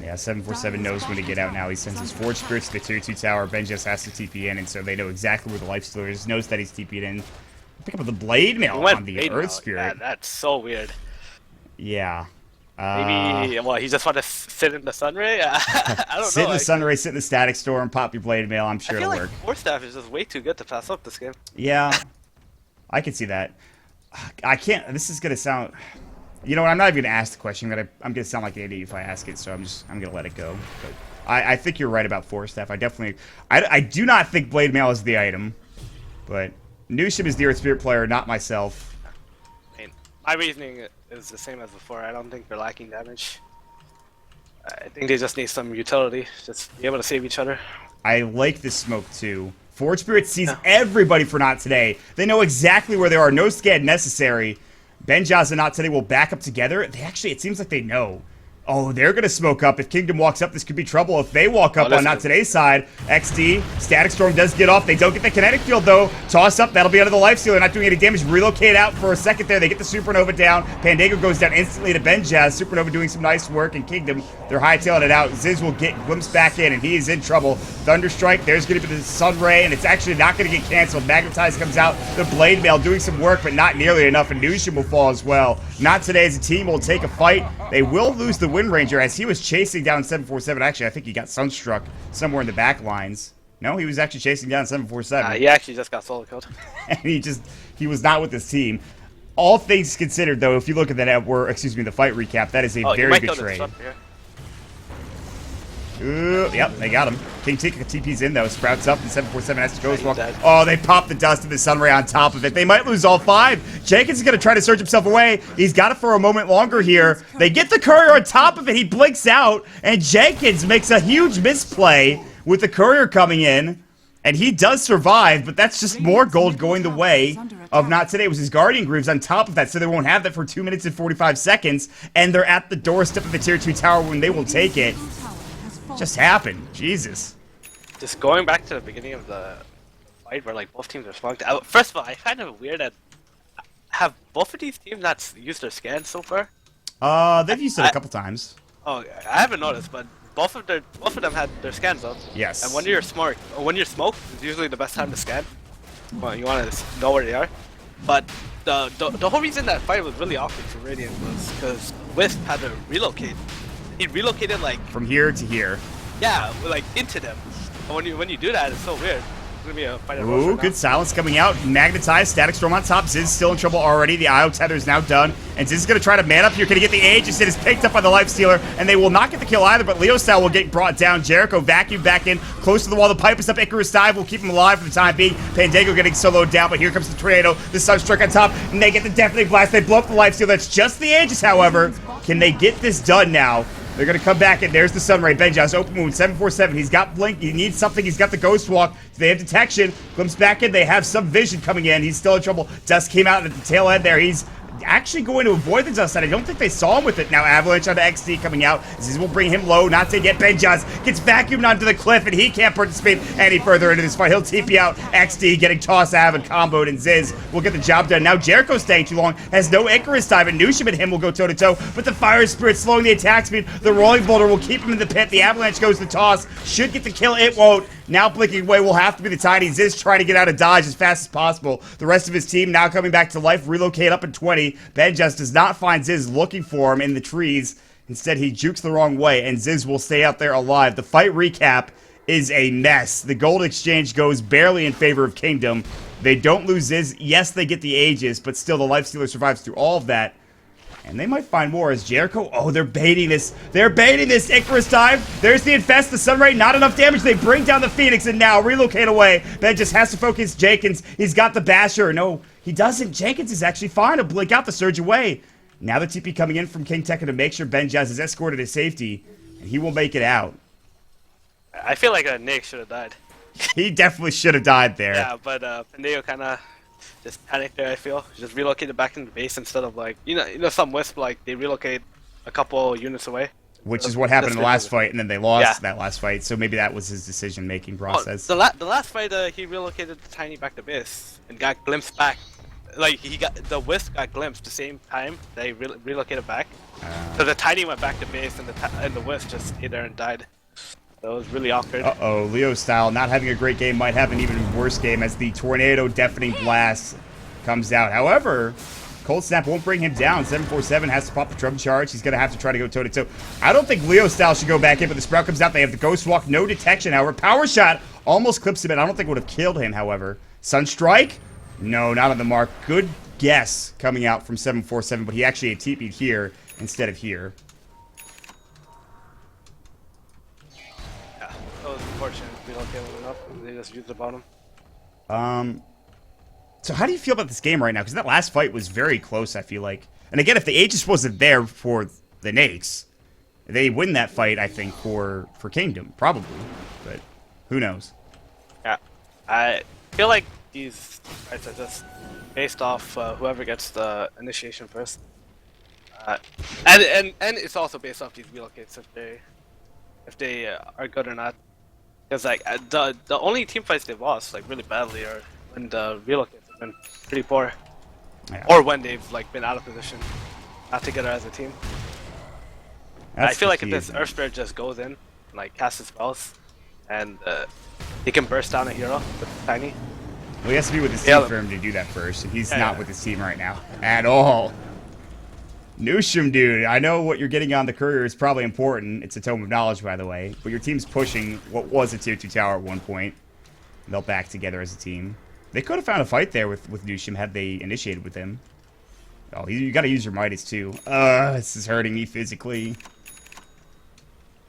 Yeah, 747 knows when to get out now. He sends his Forge Spirits to the tier 2 tower. Ben just has to TP in, and so they know exactly where the Lifestealer is. Knows that he's TP'd in. Pick up the Blade Mail on the Earth Spirit. That's so weird. Yeah. Maybe, well, he just want to sit in the Sunray? I don't know. Sit in the Sunray, sit in the Static Storm, pop your Blade Mail. I'm sure it'll work. Force Staff is just way too good to pass up this game. Yeah, I can see that. I can't. This is gonna sound. You know what? I'm not even gonna ask the question, but I'm gonna sound like the idiot if I ask it. So I'm gonna let it go. But I think you're right about Force Staff. I do not think Blade Mail is the item, but Newsham is the Earth Spirit player, not myself. I mean, my reasoning is the same as before. I don't think they're lacking damage. I think they just need some utility, just be able to save each other. I like this smoke too. Forge Spirit sees everybody for Not Today. They know exactly where they are. No scad necessary. Benjaz and Not Today will back up together. It seems like they know. Oh, they're going to smoke up. If Kingdom walks up, this could be trouble. If they walk up on Not Today's side, XD, Static Storm does get off. They don't get the kinetic field, though. Toss up. That'll be under the Lifestealer. Not doing any damage. Relocate out for a second there. They get the Supernova down. Pandago goes down instantly to Benjaz. Supernova doing some nice work. And Kingdom, they're hightailing it out. Ziz will get glimpsed back in, and he is in trouble. Thunderstrike. There's going to be the Sunray, and it's actually not going to get canceled. Magnetize comes out. The Blade Mail doing some work, but not nearly enough. And Newsham will fall as well. Not Today as a team will take a fight. They will lose the Wind Ranger as he was chasing down 747. Actually, I think he got Sunstruck somewhere in the back lines. No, he was actually chasing down 747. He actually just got solo killed. And he was not with his team. All things considered, though, if you look at that, the fight recap, that is a very good trade. Ooh, yep, they got him. King TP's in though. Sprouts up, and 747 has to go as well. Dead. Oh, they popped the dust and the sunray on top of it. They might lose all 5. Jenkins is going to try to search himself away. He's got it for a moment longer here. They get the courier on top of it. He blinks out, and Jenkins makes a huge misplay with the courier coming in. And he does survive, but that's just more gold going the way of NotToday. It was his Guardian Grooves on top of that, so they won't have that for 2 minutes and 45 seconds. And they're at the doorstep of the Tier 2 tower when they will take it. Just happened. Jesus. Just going back to the beginning of the fight where like both teams are spunked. First of all, I find it weird that have both of these teams not used their scans so far? They've used it a couple times. Oh, I haven't noticed, but both of them had their scans up. Yes. And when you're smart, or when you're smoked, it's usually the best time to scan. Well, you want to know where they are. But the whole reason that fight was really awkward for Radiant was because Wisp had to relocate. He relocated like From here to here. yeah, like into them. And when you do that, it's so weird. It's gonna be a fight. Ooh, good silence coming out. Magnetized, Static Storm on top. Ziz still in trouble already. The IO tether is now done. And Ziz is going to try to man up here. Can he get the Aegis? It is picked up by the Lifestealer. And they will not get the kill either, but Leo Style will get brought down. Jericho vacuum back in, close to the wall. The pipe is up. Icarus dive will keep him alive for the time being. Pandago getting soloed down, but here comes the tornado. The Sunstrike on top, and they get the Deafening Blast. They blow up the Lifestealer. That's just the Aegis, however. Can they get this done now? They're going to come back in. There's the Sunray. Benjas, open moon, 747. He's got Blink. He needs something. He's got the Ghost Walk. They have detection. Glimpse back in. They have some vision coming in. He's still in trouble. Dust came out at the tail end there. He's actually going to avoid the Dust. I don't think they saw him with it. Now Avalanche onto XD coming out. Ziz will bring him low. Not to get Benjas. Gets vacuumed onto the cliff, and he can't participate any further into this fight. He'll TP out. XD getting tossed Av and comboed, and Ziz will get the job done. Now Jericho staying too long. Has no Icarus dive, and Nushim and him will go toe-to-toe. But the Fire Spirit slowing the attack speed. The Rolling Boulder will keep him in the pit. The Avalanche goes to toss. Should get the kill. It won't. Now blinking away will have to be the Tiny. Ziz trying to get out of dodge as fast as possible. The rest of his team now coming back to life. Relocate up in 20. Benjas does not find Ziz looking for him in the trees. Instead, he jukes the wrong way, and Ziz will stay out there alive. The fight recap is a mess. The gold exchange goes barely in favor of Kingdom. They don't lose Ziz. Yes, they get the Aegis, but still the Lifestealer survives through all of that. And they might find more as Jericho. Oh, they're baiting this. They're baiting this Icarus dive. There's the Infest, the Sunray. Not enough damage. They bring down the Phoenix and now relocate away. Ben just has to focus Jenkins. He's got the Basher. No, he doesn't. Jenkins is actually fine to blink out the Surge away. Now the TP coming in from King Tekka to make sure Benjaz is escorted to safety. And he will make it out. I feel like Nick should have died. He definitely should have died there. Yeah, but Pandeo kind of just panicked there. I feel just relocated back into the base instead of like you know some Wisp like they relocate a couple units away. Which is what happened in the last fight, and then they lost that last fight. So maybe that was his decision-making process. Oh, the last fight, he relocated the Tiny back to base and got glimpsed back. Like he got the Wisp got glimpsed the same time they relocated back. So the Tiny went back to base, and the Wisp just stayed there and died. So it was really awkward. Uh-oh, Leo Style not having a great game, might have an even worse game as the Tornado Deafening Blast comes out. However, Cold Snap won't bring him down. 747 has to pop the drum charge. He's going to have to try to go toe-to-toe. I don't think Leo Style should go back in, but the Sprout comes out. They have the Ghost Walk, no detection. However, Power Shot almost clips him, and I don't think it would have killed him, however. Sunstrike? No, not on the mark. Good guess coming out from 747, but he actually had TP'd here instead of here. Yeah, that was unfortunate. We don't get enough. They just used the bottom. So how do you feel about this game right now? Because that last fight was very close, I feel like. And again, if the Aegis wasn't there for the Nakes, they win that fight, I think, for Kingdom, probably. But who knows? Yeah, I feel like these fights are just based off whoever gets the initiation first. And it's also based off these relocates if they are good or not. Because like the only team fights they've lost like really badly are when the relocates have been pretty poor, or when they've like been out of position, not together as a team. I feel like if this Earth Spirit just goes in, like casts his spells, and he can burst down a hero with Tiny. Well, he has to be with his team for him to do that first, and he's not with his team right now at all. Nushim, dude, I know what you're getting on the courier is probably important. It's a tome of knowledge, by the way. But your team's pushing what was a tier 2 tower at one point. They'll back together as a team. They could have found a fight there with Nushim had they initiated with him. Oh, you got to use your Midas, too. This is hurting me physically.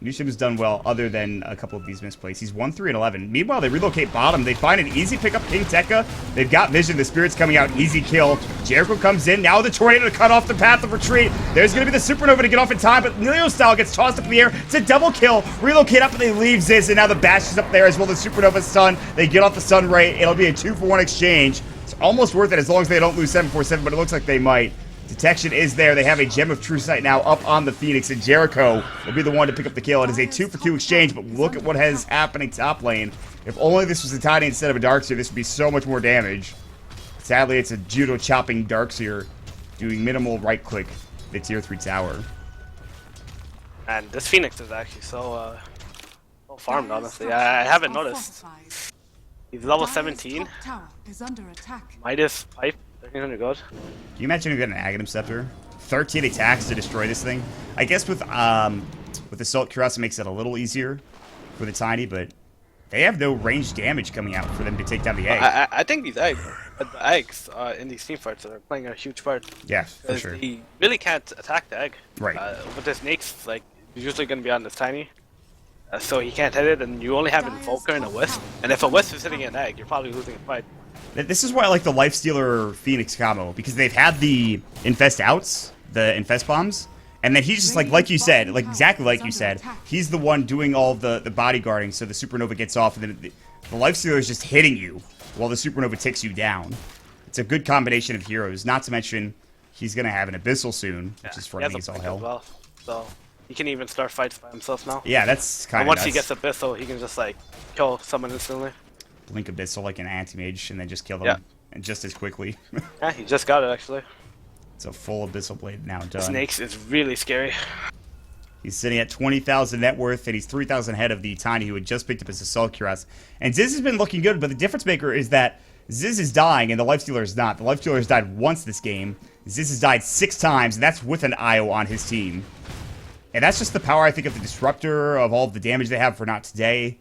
Nushim's done well other than a couple of these misplays. He's 1-3-11. Meanwhile, they relocate bottom. They find an easy pickup King Tekka. They've got vision. The Spirit's coming out. Easy kill. Jericho comes in. Now the Tornado to cut off the path of retreat. There's going to be the Supernova to get off in time, but Leo Style gets tossed up in the air. It's a double kill. Relocate up, and they leave Ziz, and now the Bash is up there as well. The Supernova's stun. They get off the Sun Ray. It'll be a 2-for-1 exchange. It's almost worth it as long as they don't lose 7-4-7, but it looks like they might. Detection is there. They have a Gem of True Sight now up on the Phoenix, and Jericho will be the one to pick up the kill. It is a 2-for-2 exchange, but look at what has happening top lane. If only this was a Tiny instead of a Darkseer, this would be so much more damage. Sadly, it's a Judo chopping Darkseer doing minimal right-click the tier 3 tower. And this Phoenix is actually so well farmed, honestly. I haven't noticed. He's level 17. Top tower is under attack. Midas Pipe, 1300 gold. Can you imagine if you got an Aghanim Scepter? 13 attacks to destroy this thing. I guess with Assault Cuirass it makes it a little easier for the Tiny, but they have no range damage coming out for them to take down the egg. I think these eggs in these team fights are playing a huge part. Yeah, for sure. He really can't attack the egg. Right. With the snakes, like, he's usually going to be on this Tiny. So he can't hit it, and you only have Invoker and a Wisp. And if a Wisp is hitting an egg, you're probably losing a fight. This is why I like the Lifestealer Phoenix combo, because they've had the Infest outs, the Infest bombs, and then he's just like you said, like exactly like you said, he's the one doing all the bodyguarding, so the Supernova gets off, and then the Lifestealer is just hitting you while the Supernova takes you down. It's a good combination of heroes, not to mention he's going to have an Abyssal soon, which is frightening as all hell. Well, so he can even start fights by himself now. Yeah, that's kind of nuts. Once he gets Abyssal, he can just, like, kill someone instantly. Blink Abyssal like an Anti-Mage, and then just kill them and just as quickly. Yeah, he just got it, actually. It's a full Abyssal Blade now done. Snakes is really scary. He's sitting at 20,000 net worth, and he's 3,000 ahead of the Tiny, who had just picked up his Assault Cuirass. And Ziz has been looking good, but the difference maker is that Ziz is dying, and the Lifestealer is not. The Lifestealer has died once this game. Ziz has died 6 times, and that's with an IO on his team. And that's just the power, I think, of the Disruptor, of all of the damage they have for Not Today.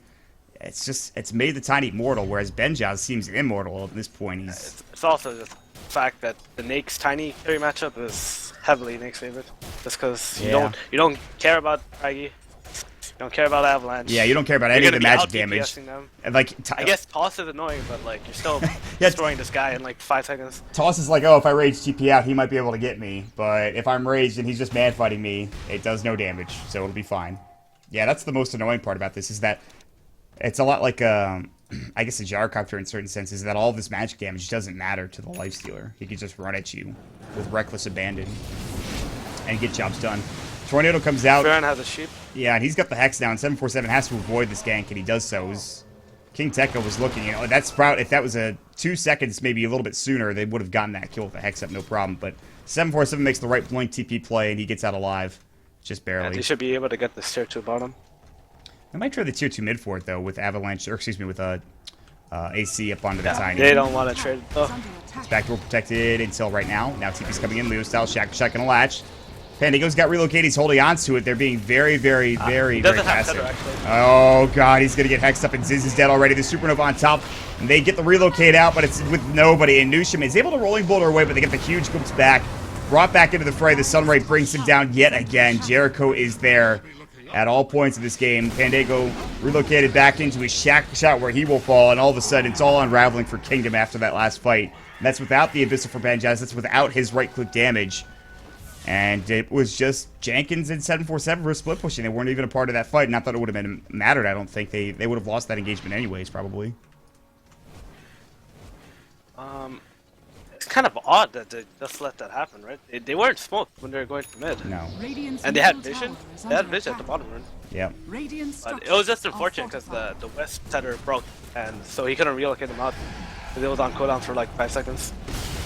It's made the Tiny immortal, whereas Benjaz seems immortal at this point. It's also the fact that the Nake's Tiny carry matchup is heavily Nake's favorite. Just because you don't care about Craggy, you don't care about Avalanche. Yeah, you don't care about any of the magic damage. And like, I guess Toss is annoying, but like you're still destroying this guy in like 5 seconds. Toss is like, oh, if I rage TP out, he might be able to get me. But if I'm raged and he's just man fighting me, it does no damage, so it'll be fine. Yeah, that's the most annoying part about this, is that it's a lot like, I guess a Gyrocopter in certain senses, that all of this magic damage doesn't matter to the Lifestealer. He can just run at you with reckless abandon and get jobs done. Tornado comes out. Baron has a sheep. Yeah, and he's got the Hex down. 747 has to avoid this gank, and he does so. King Tekka was looking, that Sprout, if that was a 2 seconds, maybe a little bit sooner, they would have gotten that kill with the Hex up, no problem. But 747 makes the right blink TP play, and he gets out alive. Just barely. And he should be able to get this tier 2 bottom. I might try the tier 2 mid for it, though, with Avalanche, or excuse me, with AC up onto the Tiny. They don't want to trade, though. It's backdoor protected until right now. Now TP's coming in. Leo Style, Shack gonna latch. Pandago's got relocated. He's holding on to it. They're being very, very, very passive. Oh, God. He's going to get hexed up, and Ziz is dead already. The Supernova on top. And they get the relocate out, but it's with nobody. And Nushim is able to rolling boulder away, but they get the huge glimpse back. Brought back into the fray. The Sunray brings him down yet again. Jericho is there at all points of this game. Pandago relocated back into his shack shot where he will fall, and all of a sudden it's all unraveling for Kingdom after that last fight. And that's without the Abyssal for Benjaz. That's without his right-click damage. And it was just Jenkins and 747 for split pushing. They weren't even a part of that fight, and I thought it would have been mattered. I don't think they would have lost that engagement anyways, probably. It's kind of odd that they just let that happen, right? They weren't smoked when they were going to mid. No. And they had vision. They had vision at the bottom run. Yeah. But it was just unfortunate because the West tether broke, and so he couldn't relocate them out. Because it was on cooldown for like 5 seconds.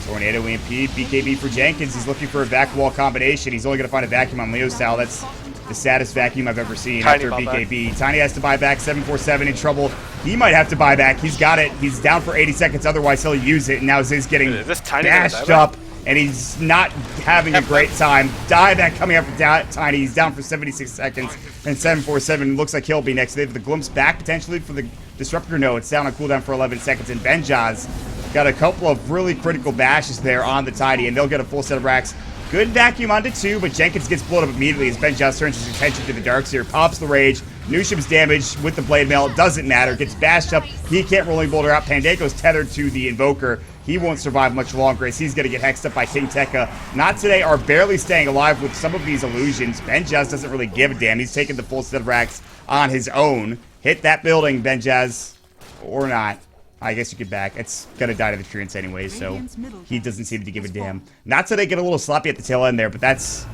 Tornado EMP, BKB for Jenkins. He's looking for a vacuum wall combination. He's only going to find a vacuum on Leo Style. That's the saddest vacuum I've ever seen after BKB. Back. Tiny has to buy back. 747 in trouble. He might have to buy back. He's got it. He's down for 80 seconds. Otherwise, he'll use it. And now Ziz getting bashed up. And he's not having a great time. Dieback coming up for Tiny. He's down for 76 seconds. And 747 looks like he'll be next. They have the glimpse back potentially for the Disruptor. No, it's down on cooldown for 11 seconds. And Benjaz got a couple of really critical bashes there on the Tiny, and they'll get a full set of racks Good vacuum onto 2, but Jenkins gets blown up immediately as Ben Just turns his attention to the Darkseer, pops the rage. Newsham's damaged with the blade mail. Doesn't matter. Gets bashed up. He can't rolling boulder out. Pandago's tethered to the Invoker. He won't survive much longer as he's going to get hexed up by King Tekka. NotToday are barely staying alive with some of these illusions. Ben Just doesn't really give a damn. He's taking the full set of racks on his own. Hit that building, Ben Jazz. Or not. I guess you could back. It's going to die to the treants anyway, so he doesn't seem to give a damn. NotToday get a little sloppy at the tail end there, but that's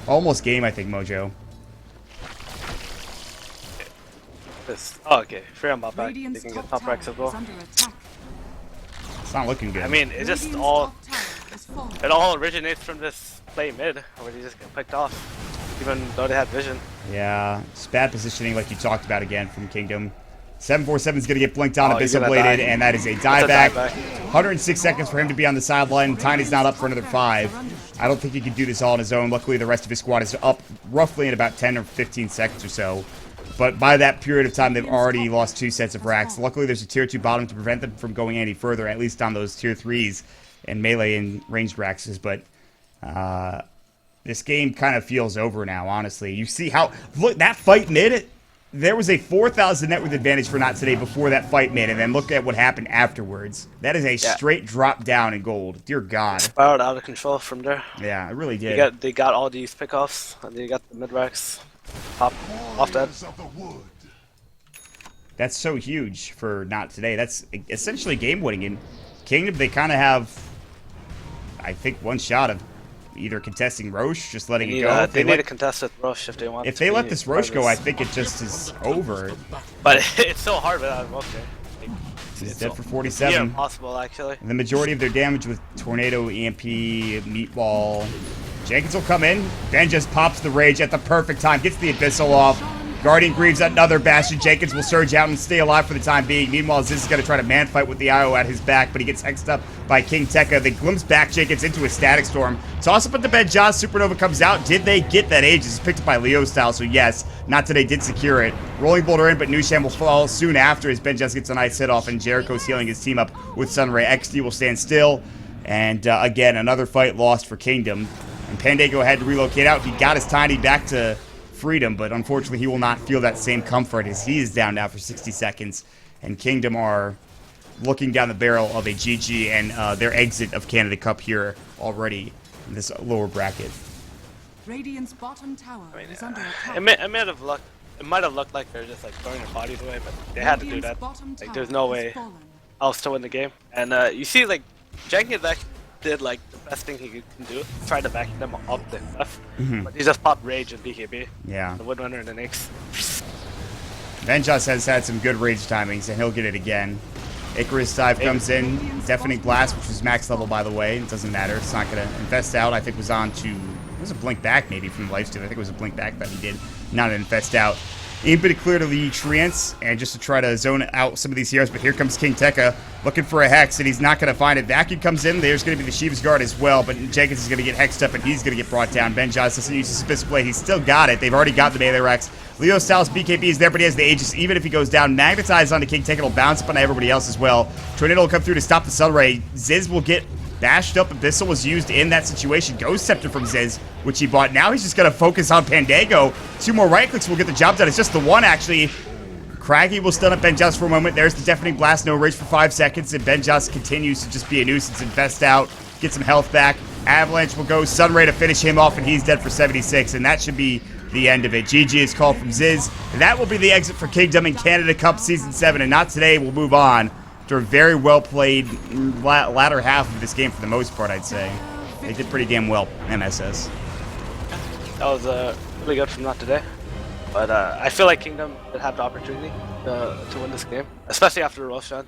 almost game, I think, Mojo. Oh, okay. Fair about that. They can get top racks as well. It's not looking good. I mean, it just all... It all originates from this play mid, where they just get picked off, even though they had vision. Yeah, it's bad positioning like you talked about again from Kingdom. 747 is going to get blinked on, he's Abyssal gonna bladed, die. and that is a dieback. 106 seconds for him to be on the sideline. Tiny's not up for another 5. I don't think he can do this all on his own. Luckily, the rest of his squad is up roughly in about 10 or 15 seconds or so. But by that period of time, they've already lost 2 sets of racks. Luckily, there's a tier 2 bottom to prevent them from going any further, at least on those tier 3s and melee and ranged racks. But this game kind of feels over now, honestly. You see how... Look, that fight mid... There was a 4,000 net worth advantage for NotToday before that fight mid, and then look at what happened afterwards. That is a straight drop down in gold. Dear God. Spiraled out of control from there. Yeah, it really did. They got all these pickoffs, and they got the mid racks. Pop off that. That's so huge for NotToday. That's essentially game winning. In Kingdom, they kind of have, I think, one shot of either contesting Roche, just letting it go. They need to contest with Roche if they want. If they let this Roche go, I think it just is over. But it's so hard without Roche. He's dead for 47. Yeah, impossible actually. The majority of their damage with Tornado, EMP, Meatball. Jenkins will come in. Ben just pops the Rage at the perfect time. Gets the Abyssal off. Guardian Grieves another Bastion. Jenkins will surge out and stay alive for the time being. Meanwhile, Ziz is going to try to man fight with the IO at his back, but he gets hexed up by King Tekka. They glimpse back Jenkins into a Static Storm. Toss up at the bed. Jaws Supernova comes out. Did they get that Aegis? It's picked up by Leo Style, so yes. NotToday did secure it. Rolling Boulder in, but Nusham will fall soon after as Ben just gets a nice hit off, and Jericho's healing his team up with Sunray. XD will stand still. And again, another fight lost for Kingdom. And Pandago had to relocate out. He got his Tiny back to freedom, but unfortunately he will not feel that same comfort as he is down now for 60 seconds. And Kingdom are looking down the barrel of a GG and their exit of Canada Cup here already in this lower bracket. Radiant's bottom tower is under attack. It might have looked like they're just like throwing their bodies away, but they had to do that. Like there's no way else to win the game. And you see, like Jenkins actually did like the best thing he can do, try to back them up the left, but he just popped Rage and BKB. Yeah. The Woodrunner and the Nyx. Venjas has had some good Rage timings, and he'll get it again. Icarus Dive comes in, Deafening Blast, which was max level by the way. It doesn't matter. It's not going to infest out. I think was on to, it was a blink back maybe from Lifesteal. I think it was a blink back that he did, not an infest out. Aim to clear to the Treants and just to try to zone out some of these heroes, but here comes King Tekka looking for a Hex, and he's not going to find it. Vacuum comes in, there's going to be the Shiva's Guard as well, but Jenkins is going to get hexed up, and he's going to get brought down. Ben Joss doesn't use his Abyss Blade, he's still got it. They've already got the melee Rex. Leo Styles BKB is there, but he has the Aegis. Even if he goes down, Magnetize onto King Tekka will bounce up on everybody else as well. Tornado will come through to stop the Sunray. Ziz will get bashed up. Abyssal was used in that situation. Ghost Scepter from Ziz, which he bought. Now he's just going to focus on Pandago. 2 more right clicks will get the job done. It's just the one, actually. Craggy will stun up Ben Just for a moment. There's the Deafening Blast. No Rage for 5 seconds. And Ben Just continues to just be a nuisance. Invest out. Get some health back. Avalanche will go. Sunray to finish him off, and he's dead for 76. And that should be the end of it. GG is called from Ziz. And that will be the exit for Kingdom in Canada Cup Season 7. And NotToday will move on to a very well-played latter half of this game for the most part, I'd say. They did pretty damn well, MSS. That was really good from NotToday. But I feel like Kingdom did have the opportunity to win this game, especially after Roshan.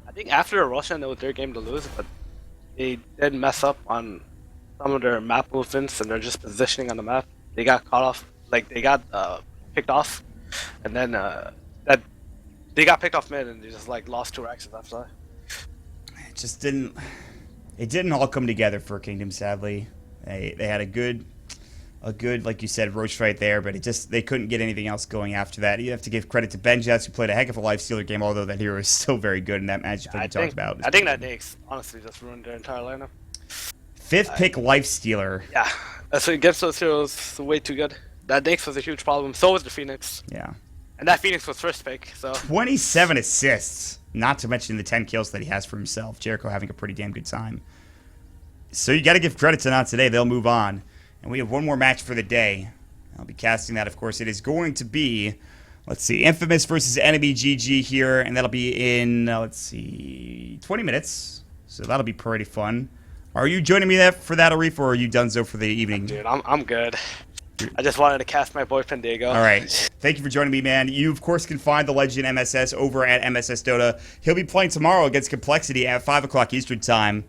I think after Roshan, it was their game to lose, but they did mess up on some of their map movements and their just positioning on the map. They got caught off, like they got picked off, and then they got picked off mid and they just like lost 2 axes after that. It just didn't. It didn't all come together for Kingdom. Sadly, they had a good, like you said, Roche fight there, but they couldn't get anything else going after that. You have to give credit to Ben Jets, who played a heck of a Lifestealer game, although that hero is still very good in that matchup that we talked about. I think that Nyx honestly just ruined their entire lineup. 5th pick Lifestealer. Yeah, so against those heroes, way too good. That Nyx was a huge problem. So was the Phoenix. Yeah. And that Phoenix was first pick, so... 27 assists, not to mention the 10 kills that he has for himself. Jericho having a pretty damn good time. So you got to give credit to NotToday. They'll move on. And we have one more match for the day. I'll be casting that, of course. It is going to be, let's see, Infamous versus Enemy GG here. And that'll be in, let's see, 20 minutes. So that'll be pretty fun. Are you joining me for that, Arif, or are you donezo for the evening? Dude, I'm good. I just wanted to cast my boy Pendigo. All right. Thank you for joining me, man. You, of course, can find the legend MSS over at MSS Dota. He'll be playing tomorrow against Complexity at 5 o'clock Eastern Time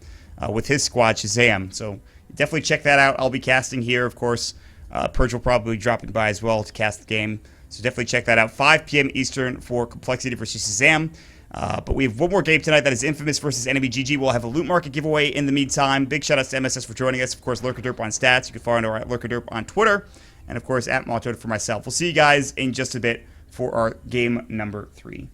with his squad, Shazam. So definitely check that out. I'll be casting here, of course. Purge will probably be dropping by as well to cast the game. So definitely check that out. 5 p.m. Eastern for Complexity versus Shazam. But we have one more game tonight. That is Infamous versus Enemy GG. We'll have a loot market giveaway in the meantime. Big shout outs to MSS for joining us. Of course, LurkerDerp on stats. You can follow our LurkerDerp on Twitter. And of course, at NotToday for myself. We'll see you guys in just a bit for our game number 3.